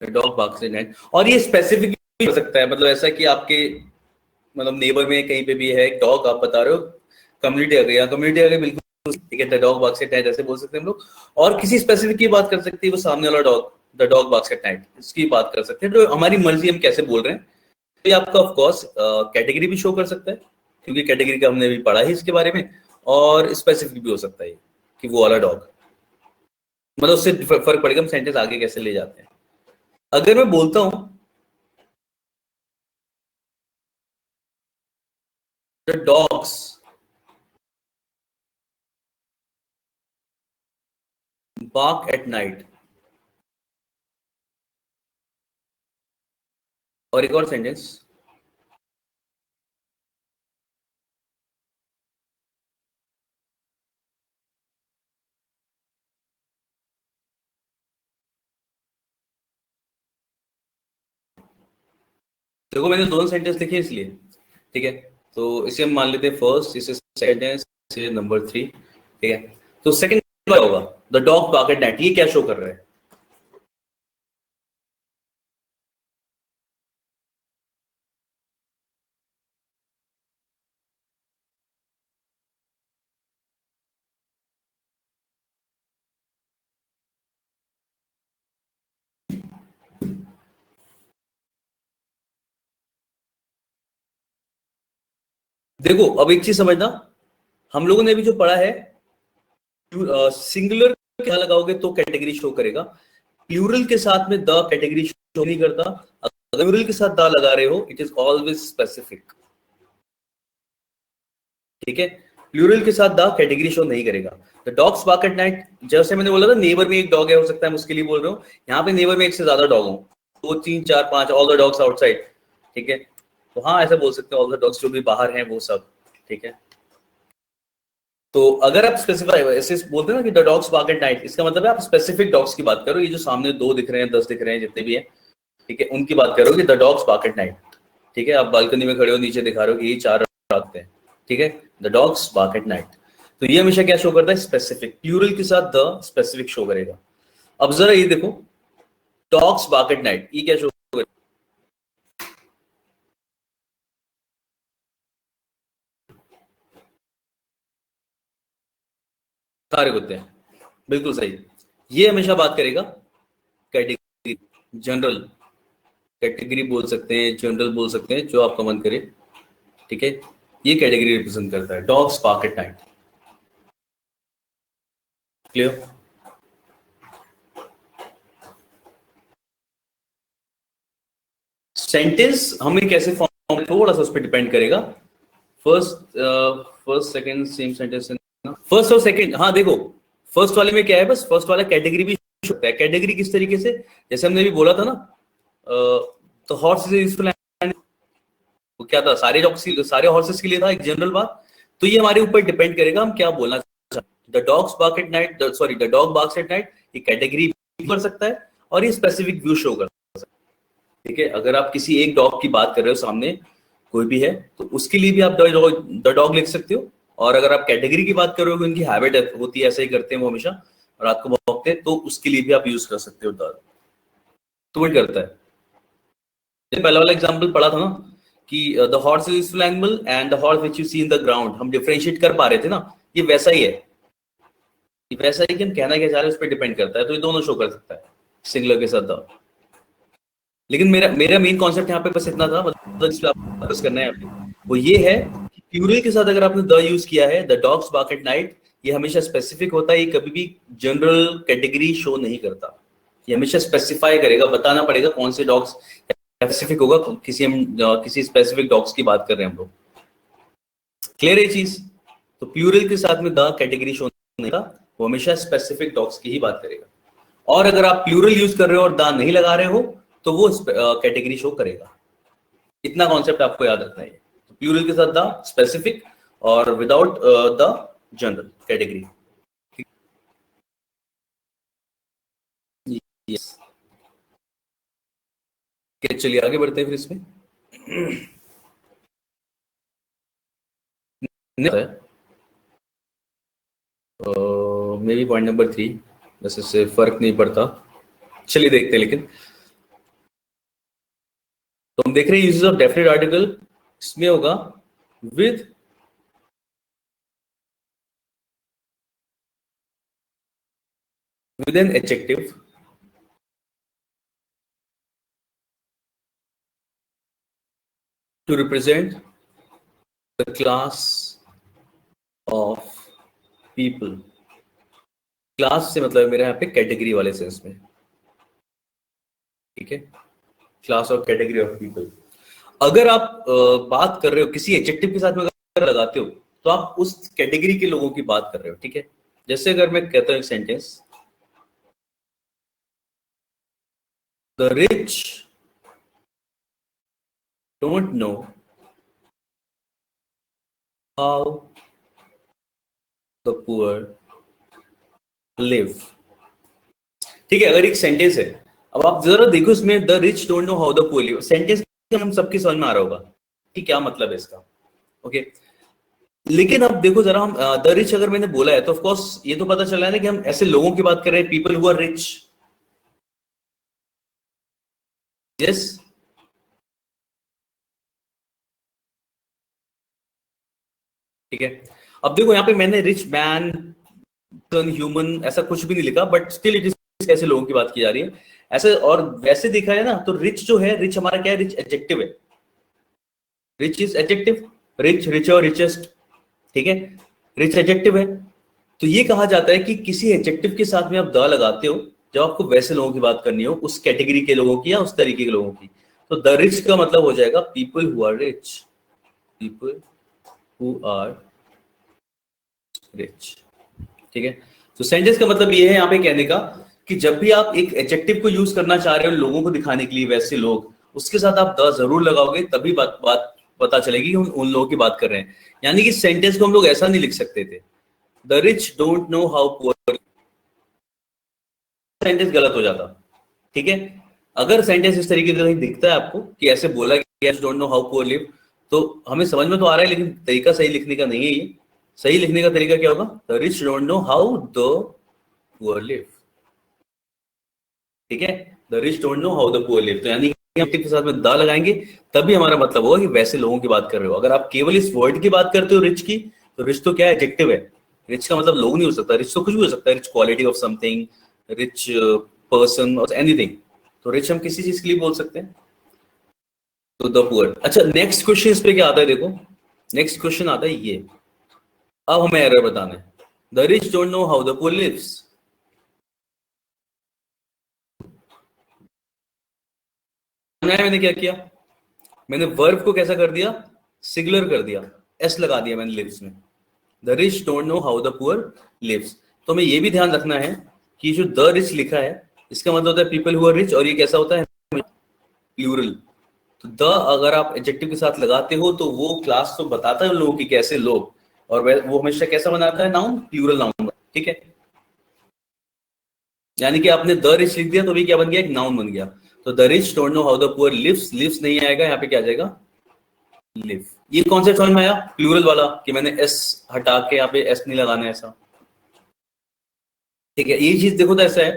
the dog barks at night। और ये स्पेसिफिक हो सकता है, मतलब ऐसा कि आपके मतलब नेबर में कहीं पे भी है एक डॉग, आप बता रहे हो कम्युनिटी आ गई, कम्युनिटी आ गई, बिल्कुल ठीक है, the dog barks at night ऐसे बोल सकते हैं हम लोग। और किसी स्पेसिफिक की बात कर सकते हैं, वो सामने वाला dog, the dog barks at night, इसकी बात कर सकते हैं। तो हमारी मर्जी हम कैसे बोल रहे हैं, तो ये आपका ऑफ कोर्स कैटेगरी भी शो कर सकता है, क्योंकि कैटेगरी का हमने भी पढ़ा है इसके बारे में, और स्पेसिफिक भी हो सकता है कि वो वाला डॉग, मतलब उससे फर्क पड़ेगा हम सेंटेंस आगे कैसे ले जाते हैं। अगर मैं बोलता हूं the dogs bark at night, और एक और सेंटेंस, देखो मैंने दोनों सेंटेंस लिखे इसलिए, ठीक है। तो इसे हम मान लेते हैं फर्स्ट, इसे सेकंड है, इसे नंबर 3, ठीक है। तो सेकंड क्या होगा, the dog bark at night, ये क्या शो कर रहा है? देखो अब एक चीज समझना, हम लोगों ने अभी जो पढ़ा है, सिंगुलर क्या लगाओगे तो कैटेगरी शो करेगा, प्लूरल के साथ में द कैटेगरी शो नहीं करता। अगर प्लूरल के साथ द लगा रहे हो, इट इज ऑलवेज स्पेसिफिक, ठीक है। प्लूरल के साथ द कैटेगरी शो नहीं करेगा। The dogs bark at night, जैसे मैंने बोला था नेबर में एक डॉग है, हो सकता है मैं उसके लिए बोल रहा हूँ, यहाँ पे नेबर में एक से ज्यादा डॉग हो, 2 3 4 5, ऑल द डॉग्स आउटसाइड, ठीक है। तो हाँ ऐसा बोल सकते हैं, ऑल द डॉग्स जो भी बाहर हैं वो सब, ठीक है। तो अगर आप स्पेसिफाई ऐसे बोलते हैं ना कि the dogs bark at night, इसका मतलब है आप स्पेसिफिक डॉग्स की बात करो, ये जो सामने 2 दिख रहे हैं, 10 दिख रहे हैं, जितने भी हैं, ठीक है, उनकी बात करो कि the dogs bark at night, ठीक है। आप बालकनी में खड़े हो, नीचे दिखा रहे हो कि ये 4 रात हैं, ठीक है, the dogs bark at night. तो ये हमेशा क्या शो करता है, स्पेसिफिक, प्लूरल के साथ द स्पेसिफिक शो करेगा। अब जरा ये देखो, डॉग्स बार्क एट नाइट, ये क्या शो करेगा? सारे कुत्ते हैं, बिल्कुल सही। ये हमेशा बात करेगा कैटेगरी, जनरल कैटेगरी बोल सकते हैं, जनरल बोल सकते हैं, जो आपका मन करे, ठीक है। ये कैटेगरी रिप्रेजेंट करता है, dogs bark at night. Clear? Sentence हमें कैसे फॉर्म, थोड़ा सा उस पर डिपेंड करेगा। फर्स्ट सेकंड सेम सेंटेंस है ना, फर्स्ट और सेकंड। हाँ देखो, फर्स्ट वाले में क्या है, बस फर्स्ट वाला कैटेगरी भी होता है। कैटेगरी किस तरीके से, जैसे हमने भी बोला था ना, तो हॉर्स इज यूजफुल, वो क्या था, सारे हॉर्सेस के लिए था, एक जनरल बात। तो ये हमारे ऊपर डिपेंड करेगा हम क्या बोलना चाहते हैं। The dogs bark at night, sorry the dog barks at night, ये कैटेगरी कर सकता है और ये स्पेसिफिक व्यू शो कर सकता है, ठीक है। अगर आप किसी एक डॉग की बात कर रहे हो, सामने कोई भी है, तो उसके लिए भी आप द डॉग लिख सकते हो। और अगर आप कैटेगरी की बात करोगे, उनकी हैबिट होती है, ऐसा ही करते हैं वो हमेशा, रात को भौंकते हैं, तो उसके लिए भी आप यूज कर सकते हो द। तो वही करता है। पहला वाला एग्जांपल पढ़ा था ना कि the horse is useful animal and the horse which you see in the ground, हम डिफरेंशिएट कर पा रहे थे ना, ये वैसा ही है, ये वैसा ही कि हम कहना क्या चाह रहे हैं उस पर डिपेंड करता है। तो ये दोनों शो कर सकता है, सिंगुलर के साथ द। लेकिन मेरा मेन कॉन्सेप्ट यहाँ पे बस इतना था, मतलब जिस पे आप फोकस करना है आपको, वो ये है कि प्लूरल के साथ अगर आपने द यूज किया है, the dogs bark at night, ये हमेशा स्पेसिफिक होता है, ये कभी भी जनरल कैटेगरी शो नहीं करता। ये हमेशा स्पेसिफाई करेगा, बताना पड़ेगा कौन से डॉग्स स्पेसिफिक होगा, किसी स्पेसिफिक डॉग्स की बात कर रहे हैं हम लोग। क्लियर है चीज? तो प्लूरल के साथ में द कैटेगरी शो नहीं था, वो हमेशा स्पेसिफिक डॉग्स की ही बात करेगा। और अगर आप प्लूरल यूज कर रहे हो और द नहीं लगा रहे हो, तो वो कैटेगरी शो करेगा। इतना कॉन्सेप्ट आपको याद रखना है। तो प्लूरल के साथ द स्पेसिफिक और without the general category. Yes, चलिए आगे बढ़ते हैं फिर इसमें। मे बी पॉइंट नंबर 3, वैसे इससे फर्क नहीं पड़ता, चलिए देखते हैं। लेकिन तो हम देख रहे हैं यूजेस ऑफ डेफिनेट आर्टिकल, इसमें होगा with an adjective to represent the class of people। Class से मतलब मेरे यहाँ पे कैटेगरी वाले सेंस में, ठीक है, class of category of people. अगर आप बात कर रहे हो किसी एडजेक्टिव के साथ में अगर लगाते हो, तो आप उस कैटेगरी के लोगों की बात कर रहे हो, ठीक है। जैसे अगर मैं कहता हूं एक sentence, the rich don't know how the poor live, ठीक है। अगर एक सेंटेंस है, अब आप जरा देखो इसमें the rich don't know how the poor live, sentence हम सबकी समझ में आ रहा होगा कि क्या मतलब है इसका, ओके। लेकिन अब देखो जरा, हम द रिच अगर मैंने बोला है तो ऑफ कोर्स ये तो पता चला है ना कि हम ऐसे लोगों की बात कर रहे हैं, people who are rich. Yes, ठीक है। अब देखो यहाँ पे मैंने रिच मैन, ह्यूमन ऐसा कुछ भी नहीं लिखा, बट स्टिल इट इज ऐसे लोगों की बात की जा रही है ऐसे। और वैसे देखा है ना तो रिच जो है, रिच हमारा क्या है, रिच एडजेक्टिव है। Rich is adjective, rich, richer, richest, ठीक है, रिच एडजेक्टिव है। तो ये कहा जाता है कि किसी एडजेक्टिव के साथ में आप द लगाते हो जब आपको वैसे लोगों की बात करनी हो, उस कैटेगरी के लोगों की या उस तरीके के लोगों की। तो द रिच का मतलब हो जाएगा people who are rich, people who are rich, ठीक है। तो सेंटेंस का मतलब ये है यहाँ पे कहने का कि जब भी आप एक एडजेक्टिव को यूज करना चाह रहे हो लोगों को दिखाने के लिए वैसे लोग, उसके साथ आप द जरूर लगाओगे, तभी बात बात पता चलेगी कि हम उन लोगों की बात कर रहे हैं। यानी कि सेंटेंस को हम लोग ऐसा नहीं लिख सकते थे, the rich don't know how poor, sentence गलत हो जाता, ठीक है। अगर सेंटेंस इस तरीके से कहीं दिखता है आपको कि ऐसे बोला कि don't know how poor live, तो हमें समझ में तो आ रहा है, लेकिन तरीका सही लिखने का नहीं है ये। सही लिखने का तरीका क्या होगा, the rich don't know how the poor live, ठीक है। The rich don't know how the poor live, तो यानी के साथ में द लगाएंगे तभी हमारा मतलब होगा कि वैसे लोगों की बात कर रहे हो। अगर आप केवल इस वर्ड की बात करते हो रिच की, तो रिच तो क्या है, एडजेक्टिव है। रिच का मतलब लोग नहीं हो सकता, रिच तो कुछ भी हो सकता है, rich quality of something, rich person और एनीथिंग। तो रिच हम किसी चीज के लिए बोल सकते हैं। तो द पुअर। अच्छा, नेक्स्ट क्वेश्चन इस पे क्या आता है, देखो नेक्स्ट क्वेश्चन आता है ये। अब हमें एरर बताना है, the rich don't know how the poor lives. मैंने क्या किया, मैंने वर्ब को कैसा कर दिया, सिंगुलर कर दिया, एस लगा दिया मैंने लिव्स में। The rich don't know how the poor lives. तो हमें ये भी ध्यान रखना है कि जो द रिच लिखा है इसका मतलब होता है पीपल हु आर रिच, और ये कैसा होता है, प्लूरल। तो द अगर आप एडजेक्टिव के साथ लगाते हो तो वो क्लास तो बताता है उन लोगों की कैसे लोग, और वो हमेशा कैसा बनाता है, नाउन, प्लूरल नाउन, ठीक है। यानी कि आपने द रिच लिख दिया तो भी क्या बन गया, एक नाउन बन गया। तो the rich don't know how the poor lives, lives नहीं आएगा, यहाँ पे क्या आ जाएगा, लिव। ये कॉन्सेप्ट समझ में आया, प्लूरल वाला, कि मैंने एस हटा के यहाँ पे एस नहीं लगाना है ऐसा, ठीक है। ये चीज देखो तो ऐसा है,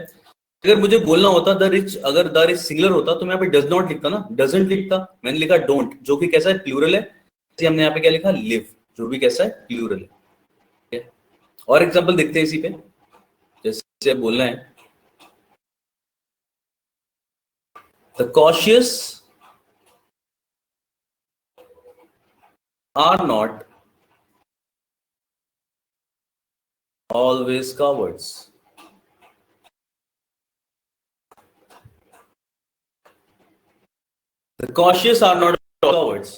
अगर मुझे बोलना होता द रिच, अगर द रिच सिंगुलर होता तो मैं यहाँ पे डज नॉट लिखता ना, डजंट लिखता, मैंने लिखा डोंट, जो कि कैसा है, प्लूरल है। इसलिए हमने यहाँ पे क्या लिखा, लिव, जो भी कैसा है, प्लूरल है, ठीक है। और एग्जांपल देखते हैं इसी पे, जैसे बोलना है, the cautious are not always cowards. The cautious are not cowards,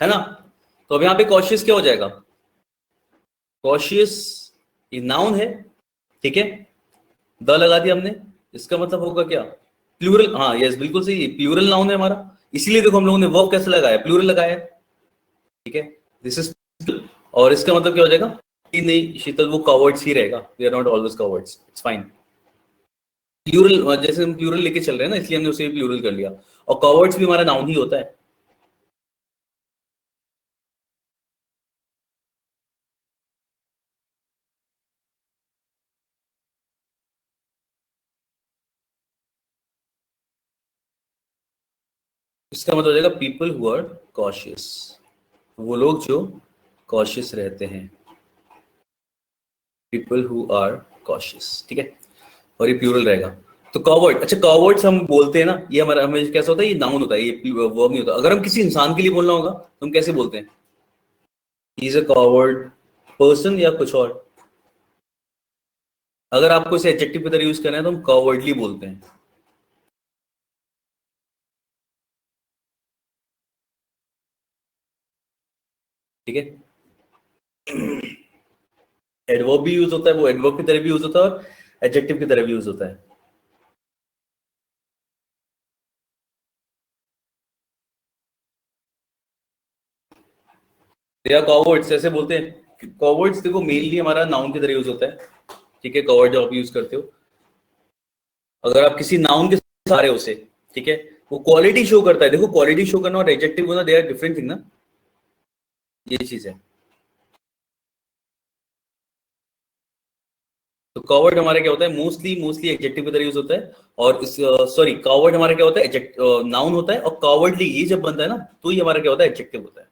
है ना। तो अब यहाँ पे cautious क्या हो जाएगा, cautious ये नाउन है, ठीक है, द लगा दिया हमने, इसका मतलब होगा क्या, प्लूरल। हाँ यस, बिल्कुल सही, प्लूरल नाउन है हमारा, इसीलिए देखो हम लोगों ने वर्ब कैसे लगाया, प्लूरल लगाया है, ठीक है। दिस इज, और इसका मतलब क्या हो जाएगा कि नहीं शीतल, वो कवर्ड्स ही रहेगा, we are not always cowards, it's fine. Plural, जैसे हम प्लूरल लेके चल रहे हैं ना, इसलिए हमने उसे प्लूरल कर लिया, और कवर्ड्स भी हमारा नाउन ही होता है। इसका मतलब हो जाएगा पीपल हु आर कॉशियस, वो लोग जो कॉशियस रहते हैं, पीपल हु आर कॉशियस, ठीक है। और ये प्लूरल रहेगा। तो कॉवर्ड, अच्छा कॉवर्ड्स हम बोलते हैं ना, ये हमारा हमें कैसा होता है, ये नाउन होता है, ये वर्ब नहीं होता। अगर हम किसी इंसान के लिए बोलना होगा तो हम कैसे बोलते हैं, he is a coward person या कुछ और। अगर आपको इसे एडजेक्टिव की तरह यूज करना है तो हम कॉवर्डली बोलते हैं, ठीक है। एडवर्ब भी यूज होता है, वो एडवर्ब की तरह भी यूज होता है और एडजेक्टिव की तरह भी यूज होता है। या कॉवर्ड्स ऐसे बोलते हैं, कॉवर्ड्स देखो मेनली हमारा नाउन की तरह यूज होता है, ठीक है। कॉवर्ड जब आप यूज करते हो, अगर आप किसी नाउन के साथ आ रहे हो उसे, ठीक है, वो क्वालिटी शो करता है। देखो क्वालिटी शो करना और एडजेक्टिव होना दे आर डिफरेंट थिंग ना, ये चीज है। तो कवर्ड हमारा क्या होता है, मोस्टली एडजेक्टिव की तरह यूज होता है। और सॉरी कवर्ड हमारा क्या होता है, नाउन होता है। और कवर्डली ये जब बनता है ना तो ये हमारा क्या होता है, एडजेक्टिव होता है।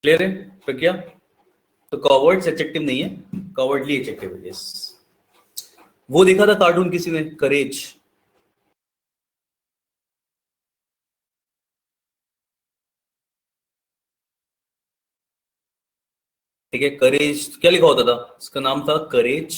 क्लियर है प्रज्ञा? तो कवर्ड्स एडजेक्टिव नहीं है, कवर्डली एडजेक्टिव है। यस, वो देखा था कार्टून किसी ने, करेज। ठीक है, करेज क्या लिखा होता था, उसका नाम था करेज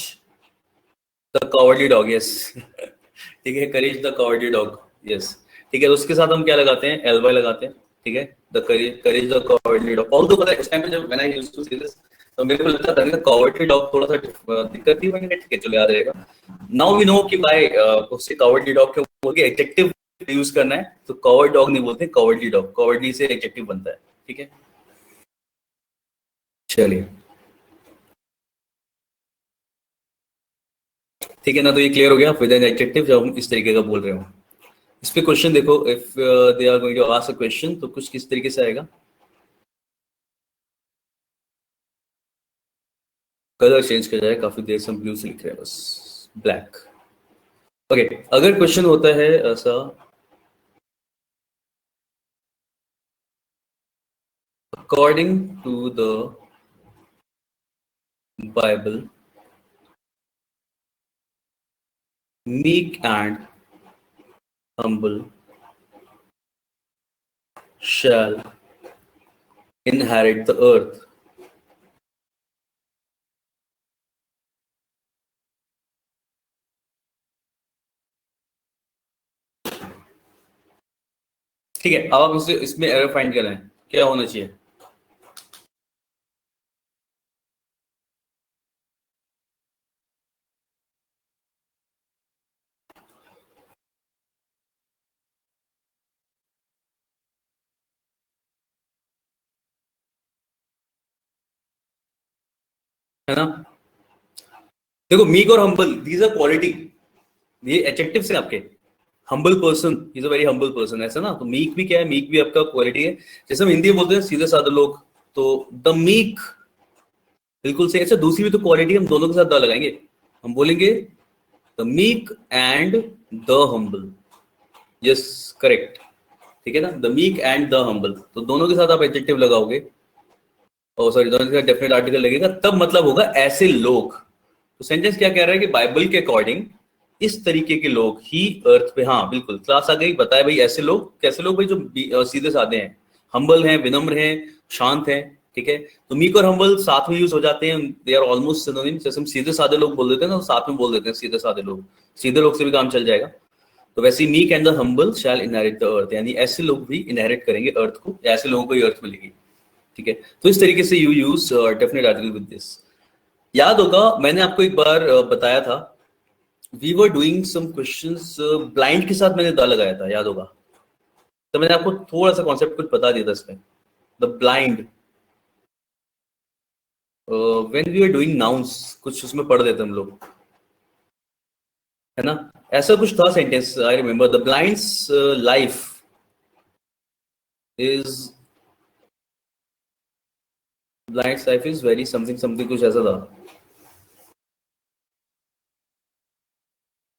द कवर्डली डॉग। यस ठीक है, करेज द कवर्डली डॉग। यस ठीक है, तो उसके साथ हम क्या लगाते हैं, एल वाई लगाते हैं। ठीक है, the courage the cowardly dog. और तो पता है उस टाइम पे जब when I used to see this, तो मेरे को लगता था कि कवर्डली डॉग थोड़ा सा दिक्कत थी। मैंने ठीक है चलो याद रहेगा। नाउ वी नो कि भाई उससे कवर्डली डॉग क्यों बोल के एडजेक्टिव यूज करना है, तो कवर्ड डॉग नहीं बोलते, कवर्डली डॉग। कवर्डली से एडजेक्टिव बनता है। ठीक है, चलिए ठीक है ना, तो ये क्लियर हो गया विद एन एडजेक्टिव जब हम इस तरीके का बोल रहे हो। इस पे क्वेश्चन देखो, if they are going to ask a question तो कुछ किस तरीके से आएगा। कलर चेंज कर जाए, काफी देर से हम ब्लू से लिख रहे हैं, बस ब्लैक। ओके, अगर क्वेश्चन होता है ऐसा, according to the Bible meek and humble shall inherit the earth। ठीक है, अब आप इसमें एरर फाइंड करें, क्या होना चाहिए। है ना, देखो मीक और हम्बल दीज आर क्वालिटी, ये एडजेक्टिव्स हैं आपके। Humble person is a very humble person, ऐसा ना। तो मीक भी क्या है, मीक भी आपका क्वालिटी है। जैसे हम हिंदी में बोलते हैं सीधे साधे लोग, तो द मीक, बिल्कुल सही। अच्छा, दूसरी भी तो क्वालिटी, हम दोनों के साथ द लगाएंगे, हम बोलेंगे the meek and the humble. Yes correct, ठीक है ना, the meek and the humble. तो दोनों के साथ आप एडजेक्टिव लगाओगे, और सॉरी दोनों के साथ डेफिनेट आर्टिकल लगेगा, तब मतलब होगा ऐसे लोग। तो सेंटेंस क्या कह रहा है कि बाइबल के अकॉर्डिंग इस तरीके के लोग ही अर्थ पे, हाँ बिल्कुल क्लास आ गई, बताया भाई ऐसे लोग, कैसे लोग भाई, जो सीधे साधे हैं, हम्बल हैं, विनम्र हैं, शांत हैं। ठीक है, तो मीक और हम्बल साथ में यूज हो जाते हैं, दे आर ऑलमोस्ट सिनोनिम। जैसे हम सीधे साधे लोग बोल देते हैं ना, तो साथ में बोल देते हैं सीधे साधे लोग, सीधे लोग से भी काम चल जाएगा। तो वैसे meek and the humble shall inherit the earth, यानी ऐसे लोग भी इनहेरिट करेंगे अर्थ को, ऐसे लोगों को ही अर्थ मिलेगी। ठीक है, तो इस तरीके से you use definite article with this. याद होगा मैंने आपको एक बार बताया था, we were doing some questions, blind के साथ मैंने द लगाया था, याद होगा। तो मैंने आपको थोड़ा सा कॉन्सेप्ट कुछ बता दिया था इसमें, the blind, when we are doing nouns, कुछ उसमें पढ़ देते हम लोग, है ना। ऐसा कुछ था sentence, I remember, the blinds life is, blinds life is very something something, कुछ ऐसा था,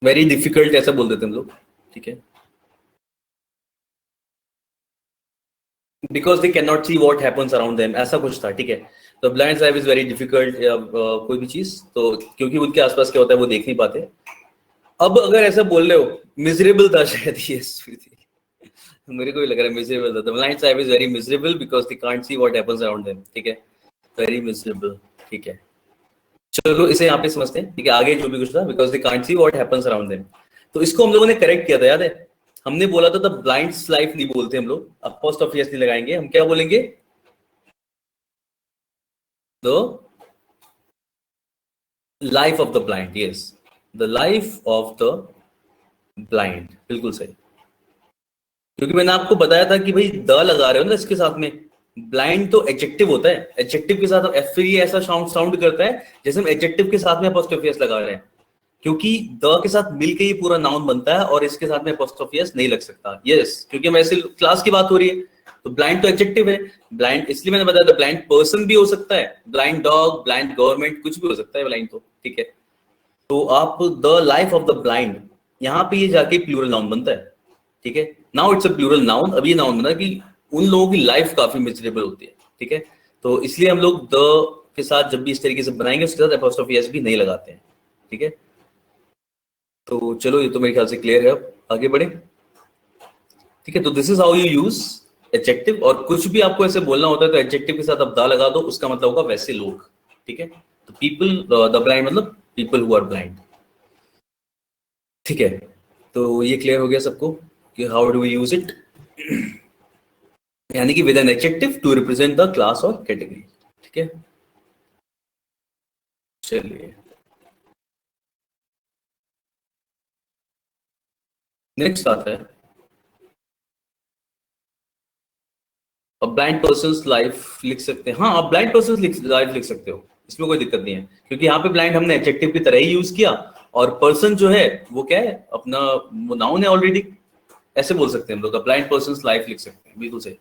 वेरी डिफिकल्ट ऐसा बोल देते हम लोग। ठीक है, because they can not see what happens around them, ऐसा कुछ था। ठीक है, तो blind life is very difficult, या कोई भी चीज, तो क्योंकि उनके आसपास क्या होता है वो देख नहीं पाते। अब अगर ऐसा बोल रहे हो, मिजरेबल था शायद ये मेरे को भी लग रहा है मिजरेबल था। The blind life is very miserable because they can't see what happens around them. ठीक है, वेरी मिजरेबल। ठीक है, चलो इसे यहाँ पे समझते हैं। ठीक है, आगे जो भी कुछ था, because they can't see what happens around them, तो इसको हम लोगों ने करेक्ट किया था, याद है। हमने बोला था द ब्लाइंड्स लाइफ नहीं बोलते हम लोग, अपोस्ट्रोफी नहीं लगाएंगे, हम क्या बोलेंगे, the life of the blind. Yes, the life of the blind, बिल्कुल सही। क्योंकि मैंने आपको बताया था कि भाई द लगा रहे हो ना इसके साथ में, ब्लाइंड तो एडजेक्टिव होता है, एडजेक्टिव के साथ फिर ये ऐसा साउंड करता है जैसे हम एडजेक्टिव के साथ में अपोस्ट्रोफी लगा रहे हैं। क्योंकि द के साथ मिलके ही पूरा नाउन बनता है और इसके साथ में एपोस्ट्रोफी एस नहीं लग सकता। यस, क्योंकि वैसे क्लास की बात हो रही है, तो ब्लाइंड तो एडजेक्टिव है। ब्लाइंड इसलिए मैंने बताया था, ब्लाइंड पर्सन भी हो सकता है, ब्लाइंड डॉग, ब्लाइंड गवर्नमेंट, कुछ भी हो सकता है ब्लाइंड तो, ठीक है। तो आप the life of the blind, यहाँ पे ये जाके प्लूरल नाउन बनता है, ठीक है। Now it's a plural noun. अब ये नाउन बना कि उन लोगों की लाइफ काफी मिजरेबल होती है, ठीक है। तो इसलिए हम लोग द के साथ जब भी इस तरीके से बनाएंगे उसके साथ एपोस्ट्रोफी एस भी नहीं लगाते हैं, ठीक है। तो चलो, ये तो मेरे ख्याल से क्लियर है। अब आगे बढ़े, ठीक है। तो this is how you use adjective. और कुछ भी आपको ऐसे बोलना होता है तो एडजेक्टिव के साथ आप दा लगा दो, उसका मतलब होगा वैसे लोग, ठीक है। तो पीपल, द ब्लाइंड मतलब पीपल हु आर ब्लाइंड, ठीक है। तो ये क्लियर हो गया सबको कि how do we use it, यानी कि with an adjective to represent the class और कैटेगरी, ठीक है। चलिए नेक्स्ट आता है, अब ब्लाइंड पर्सन लाइफ लिख सकते हैं। हाँ, आप ब्लाइंड पर्सन लाइफ लिख सकते हो, इसमें कोई दिक्कत नहीं है, क्योंकि यहाँ पे ब्लाइंड हमने एडजेक्टिव की तरह ही यूज किया और पर्सन जो है वो क्या है, अपना नाउन है ऑलरेडी। ऐसे बोल सकते हैं हम लोग, ब्लाइंड पर्सन लाइफ लिख सकते हैं, बिल्कुल सही।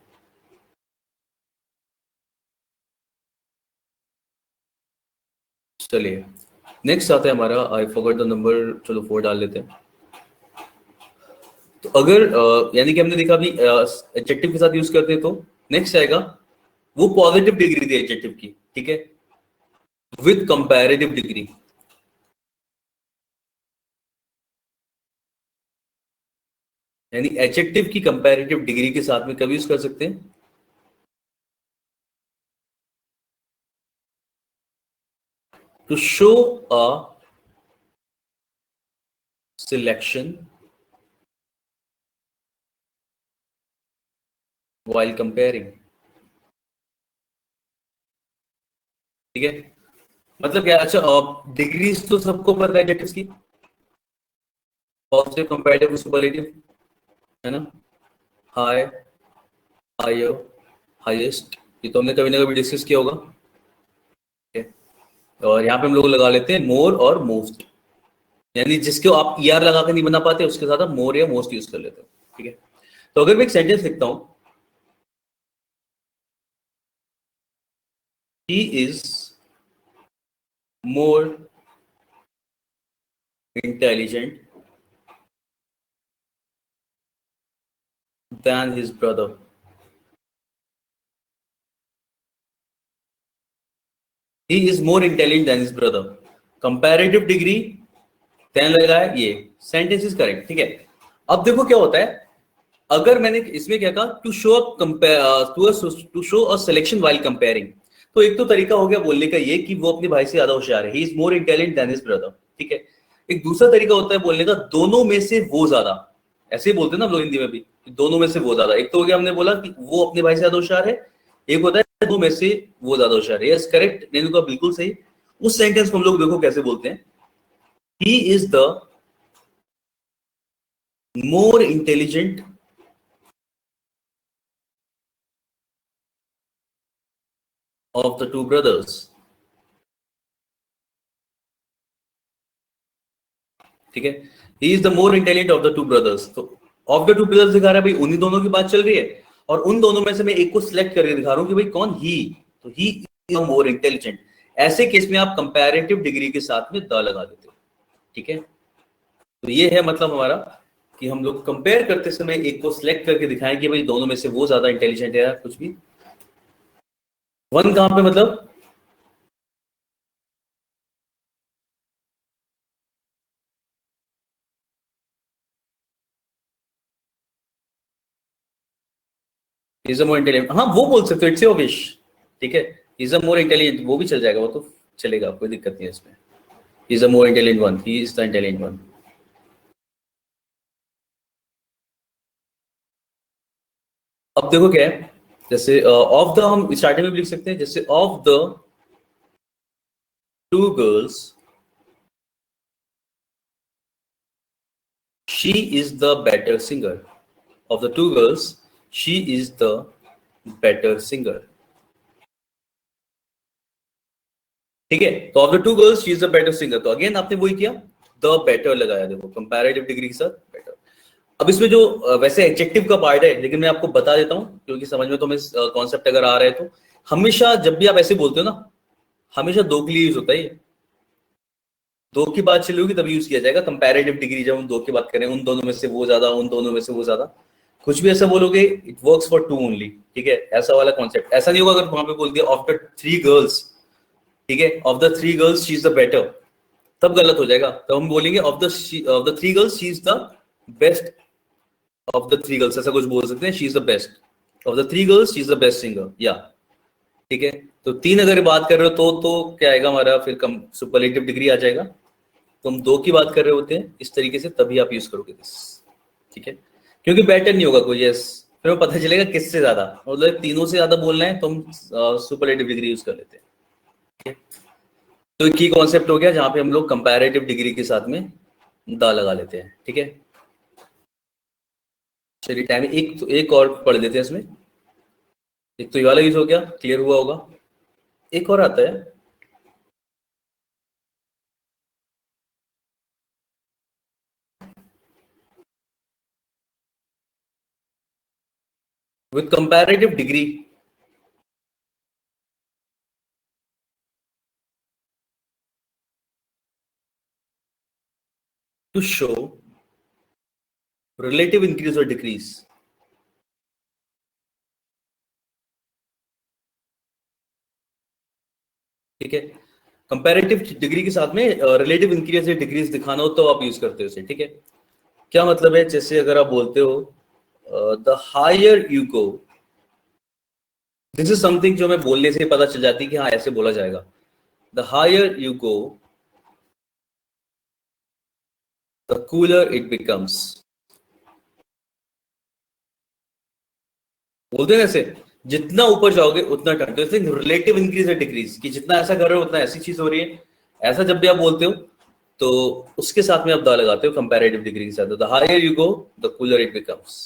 चलिए नेक्स्ट आता है हमारा, आई फॉरगॉट द नंबर, चलो 4 डाल लेते हैं। तो अगर यानी कि हमने देखा अभी एडजेक्टिव के साथ यूज करते हैं, तो नेक्स्ट आएगा वो पॉजिटिव डिग्री थी एडजेक्टिव की, ठीक है, विद कंपैरेटिव डिग्री। यानी एडजेक्टिव की कंपैरेटिव डिग्री के साथ में कभी यूज कर सकते हैं, to show a selection while comparing, ठीक है। मतलब क्या, अच्छा डिग्रीज तो सबको पता है एडजेक्टिव्स की, पॉजिटिव, कंपैरेटिव, सुपरलेटिव, है ना। हाई, हायर, हाईएस्ट, ये तो हमने कभी ना कभी डिस्कस किया होगा, ठीक है। और यहाँ पे हम लोग लगा लेते हैं मोर और मोस्ट, यानी जिसको आप ईआर लगा के नहीं बना पाते उसके साथ आप मोर या मोस्ट यूज कर लेते हो, ठीक है। तो अगर मैं एक सेंटेंस लिखता हूं, he is more intelligent than his brother, he is more intelligent than his brother, comparative degree than लगा है, ये सेंटेंस इज करेक्ट, ठीक है। अब देखो क्या होता है, अगर मैंने इसमें क्या कहा, to show to show a selection while comparing, तो एक तो तरीका हो गया बोलने का ये कि वो अपने भाई से ज्यादा होशियार है, he is more intelligent then his brother, ठीक है। एक दूसरा तरीका होता है बोलने का, दोनों में से वो ज्यादा, ऐसे ही बोलते हैं ना हम लोग हिंदी में भी, दोनों में से वो ज्यादा। एक तो हो गया हमने बोला कि वो अपने भाई से ज्यादा होशियार है, एक होता है दो में से वो ज्यादा होशियार है। यस करेक्ट, मैंने कहा बिल्कुल सही। उस सेंटेंस को हम लोग देखो कैसे बोलते हैं, he is the more intelligent of the two brothers, ठीक है। He is the more intelligent of the two brothers, तो ऑफ द टू ब्रदर्स दिखा रहा है भाई, उन्हीं दोनों की बात चल रही है, और उन दोनों में से मैं एक को सिलेक्ट करके दिखा रहा हूं कि भाई कौन, ही, तो ही इज मोर इंटेलिजेंट। ऐसे केस में आप कंपैरेटिव डिग्री के साथ में द लगा देते हो, ठीक है। तो ये है मतलब हमारा कि हम लोग कंपेयर करते समय एक को सिलेक्ट करके दिखाएं कि भाई दोनों में से वो ज्यादा इंटेलिजेंट है या कुछ भी। वन कहां पे, मतलब इज अ मोर इंटेलिजेंट, हाँ वो बोल सकते हो, इट्स योर विश, ठीक है। इज अ मोर इंटेलिजेंट वो भी चल जाएगा, वो तो चलेगा, कोई दिक्कत नहीं है इसमें। Is a more intelligent one, he is the intelligent one. अब देखो क्या है, जैसे ऑफ द हम स्टार्टिंग में भी लिख सकते हैं, जैसे of the two girls she is the better singer, of the two girls she is the better singer, ठीक है। तो of the two girls she is the better singer, तो अगेन आपने वही किया, द बेटर लगाया, देखो कंपैरेटिव डिग्री के साथ बेटर। अब इसमें जो वैसे एडजेक्टिव का पार्ट है, लेकिन मैं आपको बता देता हूँ क्योंकि समझ में तुम्हें कॉन्सेप्ट अगर आ रहा है तो। हमेशा जब भी आप ऐसे बोलते हो ना, हमेशा दो के लिए यूज होता है ये। दो की बात चली होगी तभी यूज किया जाएगा कंपैरेटिव डिग्री, जब हम दो की बात करें, उन दोनों में से वो ज्यादा, उन दोनों में से वो ज्यादा, कुछ भी ऐसा बोलोगे it works for two only, ठीक है, ऐसा वाला कॉन्सेप्ट। ऐसा नहीं होगा अगर वहां पे बोल दिया ऑफ द थ्री गर्ल्स, ठीक है, of the three girls she is the better, तब गलत हो जाएगा। तो हम बोलेंगे of the three girls she is the best, of the three girls ऐसा कुछ बोल सकते हैं, she is the best, of the three girls she is the best singer, या ठीक है। तो तीन अगर बात कर रहे हो तो क्या आएगा हमारा, फिर कम सुपरलेटिव डिग्री आ जाएगा। तो हम दो की बात कर रहे होते हैं इस तरीके से, तभी आप यूज करोगे दिस, ठीक है, क्योंकि बेटर नहीं होगा कोई, यस, फिर हमें पता चलेगा किससे ज्यादा, मतलब तीनों से ज्यादा बोलना है तो हम सुपरलेटिव डिग्री यूज कर लेते हैं, ठीक है। तो एक की कॉन्सेप्ट हो गया जहां पे हम लोग कंपैरेटिव डिग्री के साथ में दा लगा लेते हैं, ठीक है। चलिए टाइम एक और पढ़ लेते हैं इसमें। एक तो ये वाला यूज हो गया, क्लियर हुआ होगा। एक और आता है, with comparative degree, to show relative increase or decrease, ठीक है। कंपैरेटिव डिग्री के साथ में रिलेटिव इंक्रीज या डिक्रीज दिखाना हो तो आप यूज करते हो इसे, ठीक है। क्या मतलब है, जैसे अगर आप बोलते हो the higher you go, this is something जो मैं बोलने से पता चल जाती है कि हाँ ऐसे बोला जाएगा। The higher you go the cooler it becomes, बोलते हैं ऐसे, जितना ऊपर जाओगे उतना ठंड। तो रिलेटिव इंक्रीज या डिक्रीज, कि जितना ऐसा कर रहे हो उतना ऐसी चीज हो रही है, ऐसा जब भी आप बोलते हो तो उसके साथ में आप दा लगाते हो कंपैरेटिव डिग्री के साथ। The higher you go the cooler it becomes,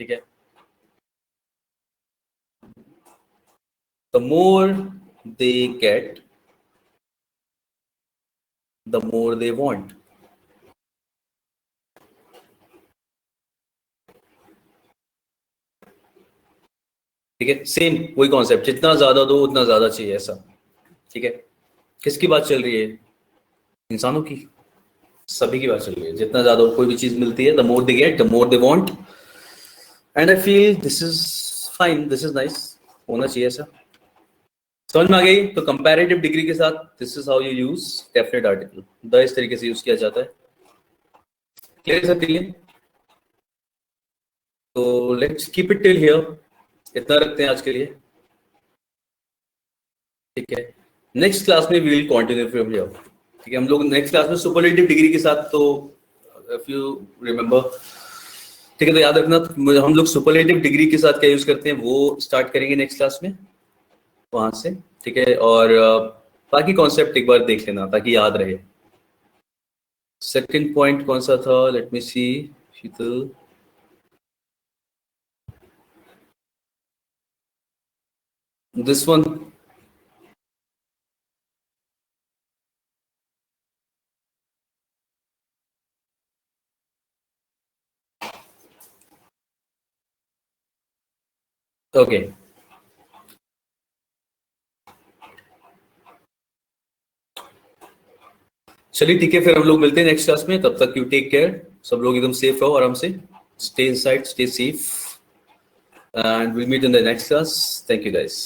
ठीक है। The more they get the more they want, ठीक है। सेम वही कॉन्सेप्ट, जितना ज्यादा दो उतना ज्यादा चाहिए, ऐसा, ठीक है। किसकी बात चल रही है, इंसानों की, सभी की बात चल रही है। जितना ज्यादा कोई भी चीज मिलती है, the more they get the more they want, and I feel this is fine, this is nice, होना चाहिए ऐसा। समझ में आ गई। तो कंपैरेटिव डिग्री के साथ this is how you use definite article, the इस तरीके से यूज किया जाता है। क्लियर सब के लिए। तो let's keep it till here, इतना रखते हैं आज के लिए, ठीक है। नेक्स्ट क्लास में we will continue from here, ठीक है। हम लोग नेक्स्ट क्लास में सुपरलेटिव डिग्री के साथ, तो इफ यू रिमेंबर, ठीक है, तो याद रखना हम लोग सुपरलेटिव डिग्री के साथ क्या यूज करते हैं वो स्टार्ट करेंगे नेक्स्ट क्लास में वहां से, ठीक है। और बाकी कॉन्सेप्ट एक बार देख लेना ताकि याद रहे। सेकंड पॉइंट कौन सा था, let me see, Sheetal, this one, okay. चलिए ठीक है, फिर हम लोग मिलते हैं नेक्स्ट क्लास में। तब तक यू टेक केयर, सब लोग एकदम सेफ रहो, आराम से, stay inside, stay safe, and will meet in the next class. Thank you guys.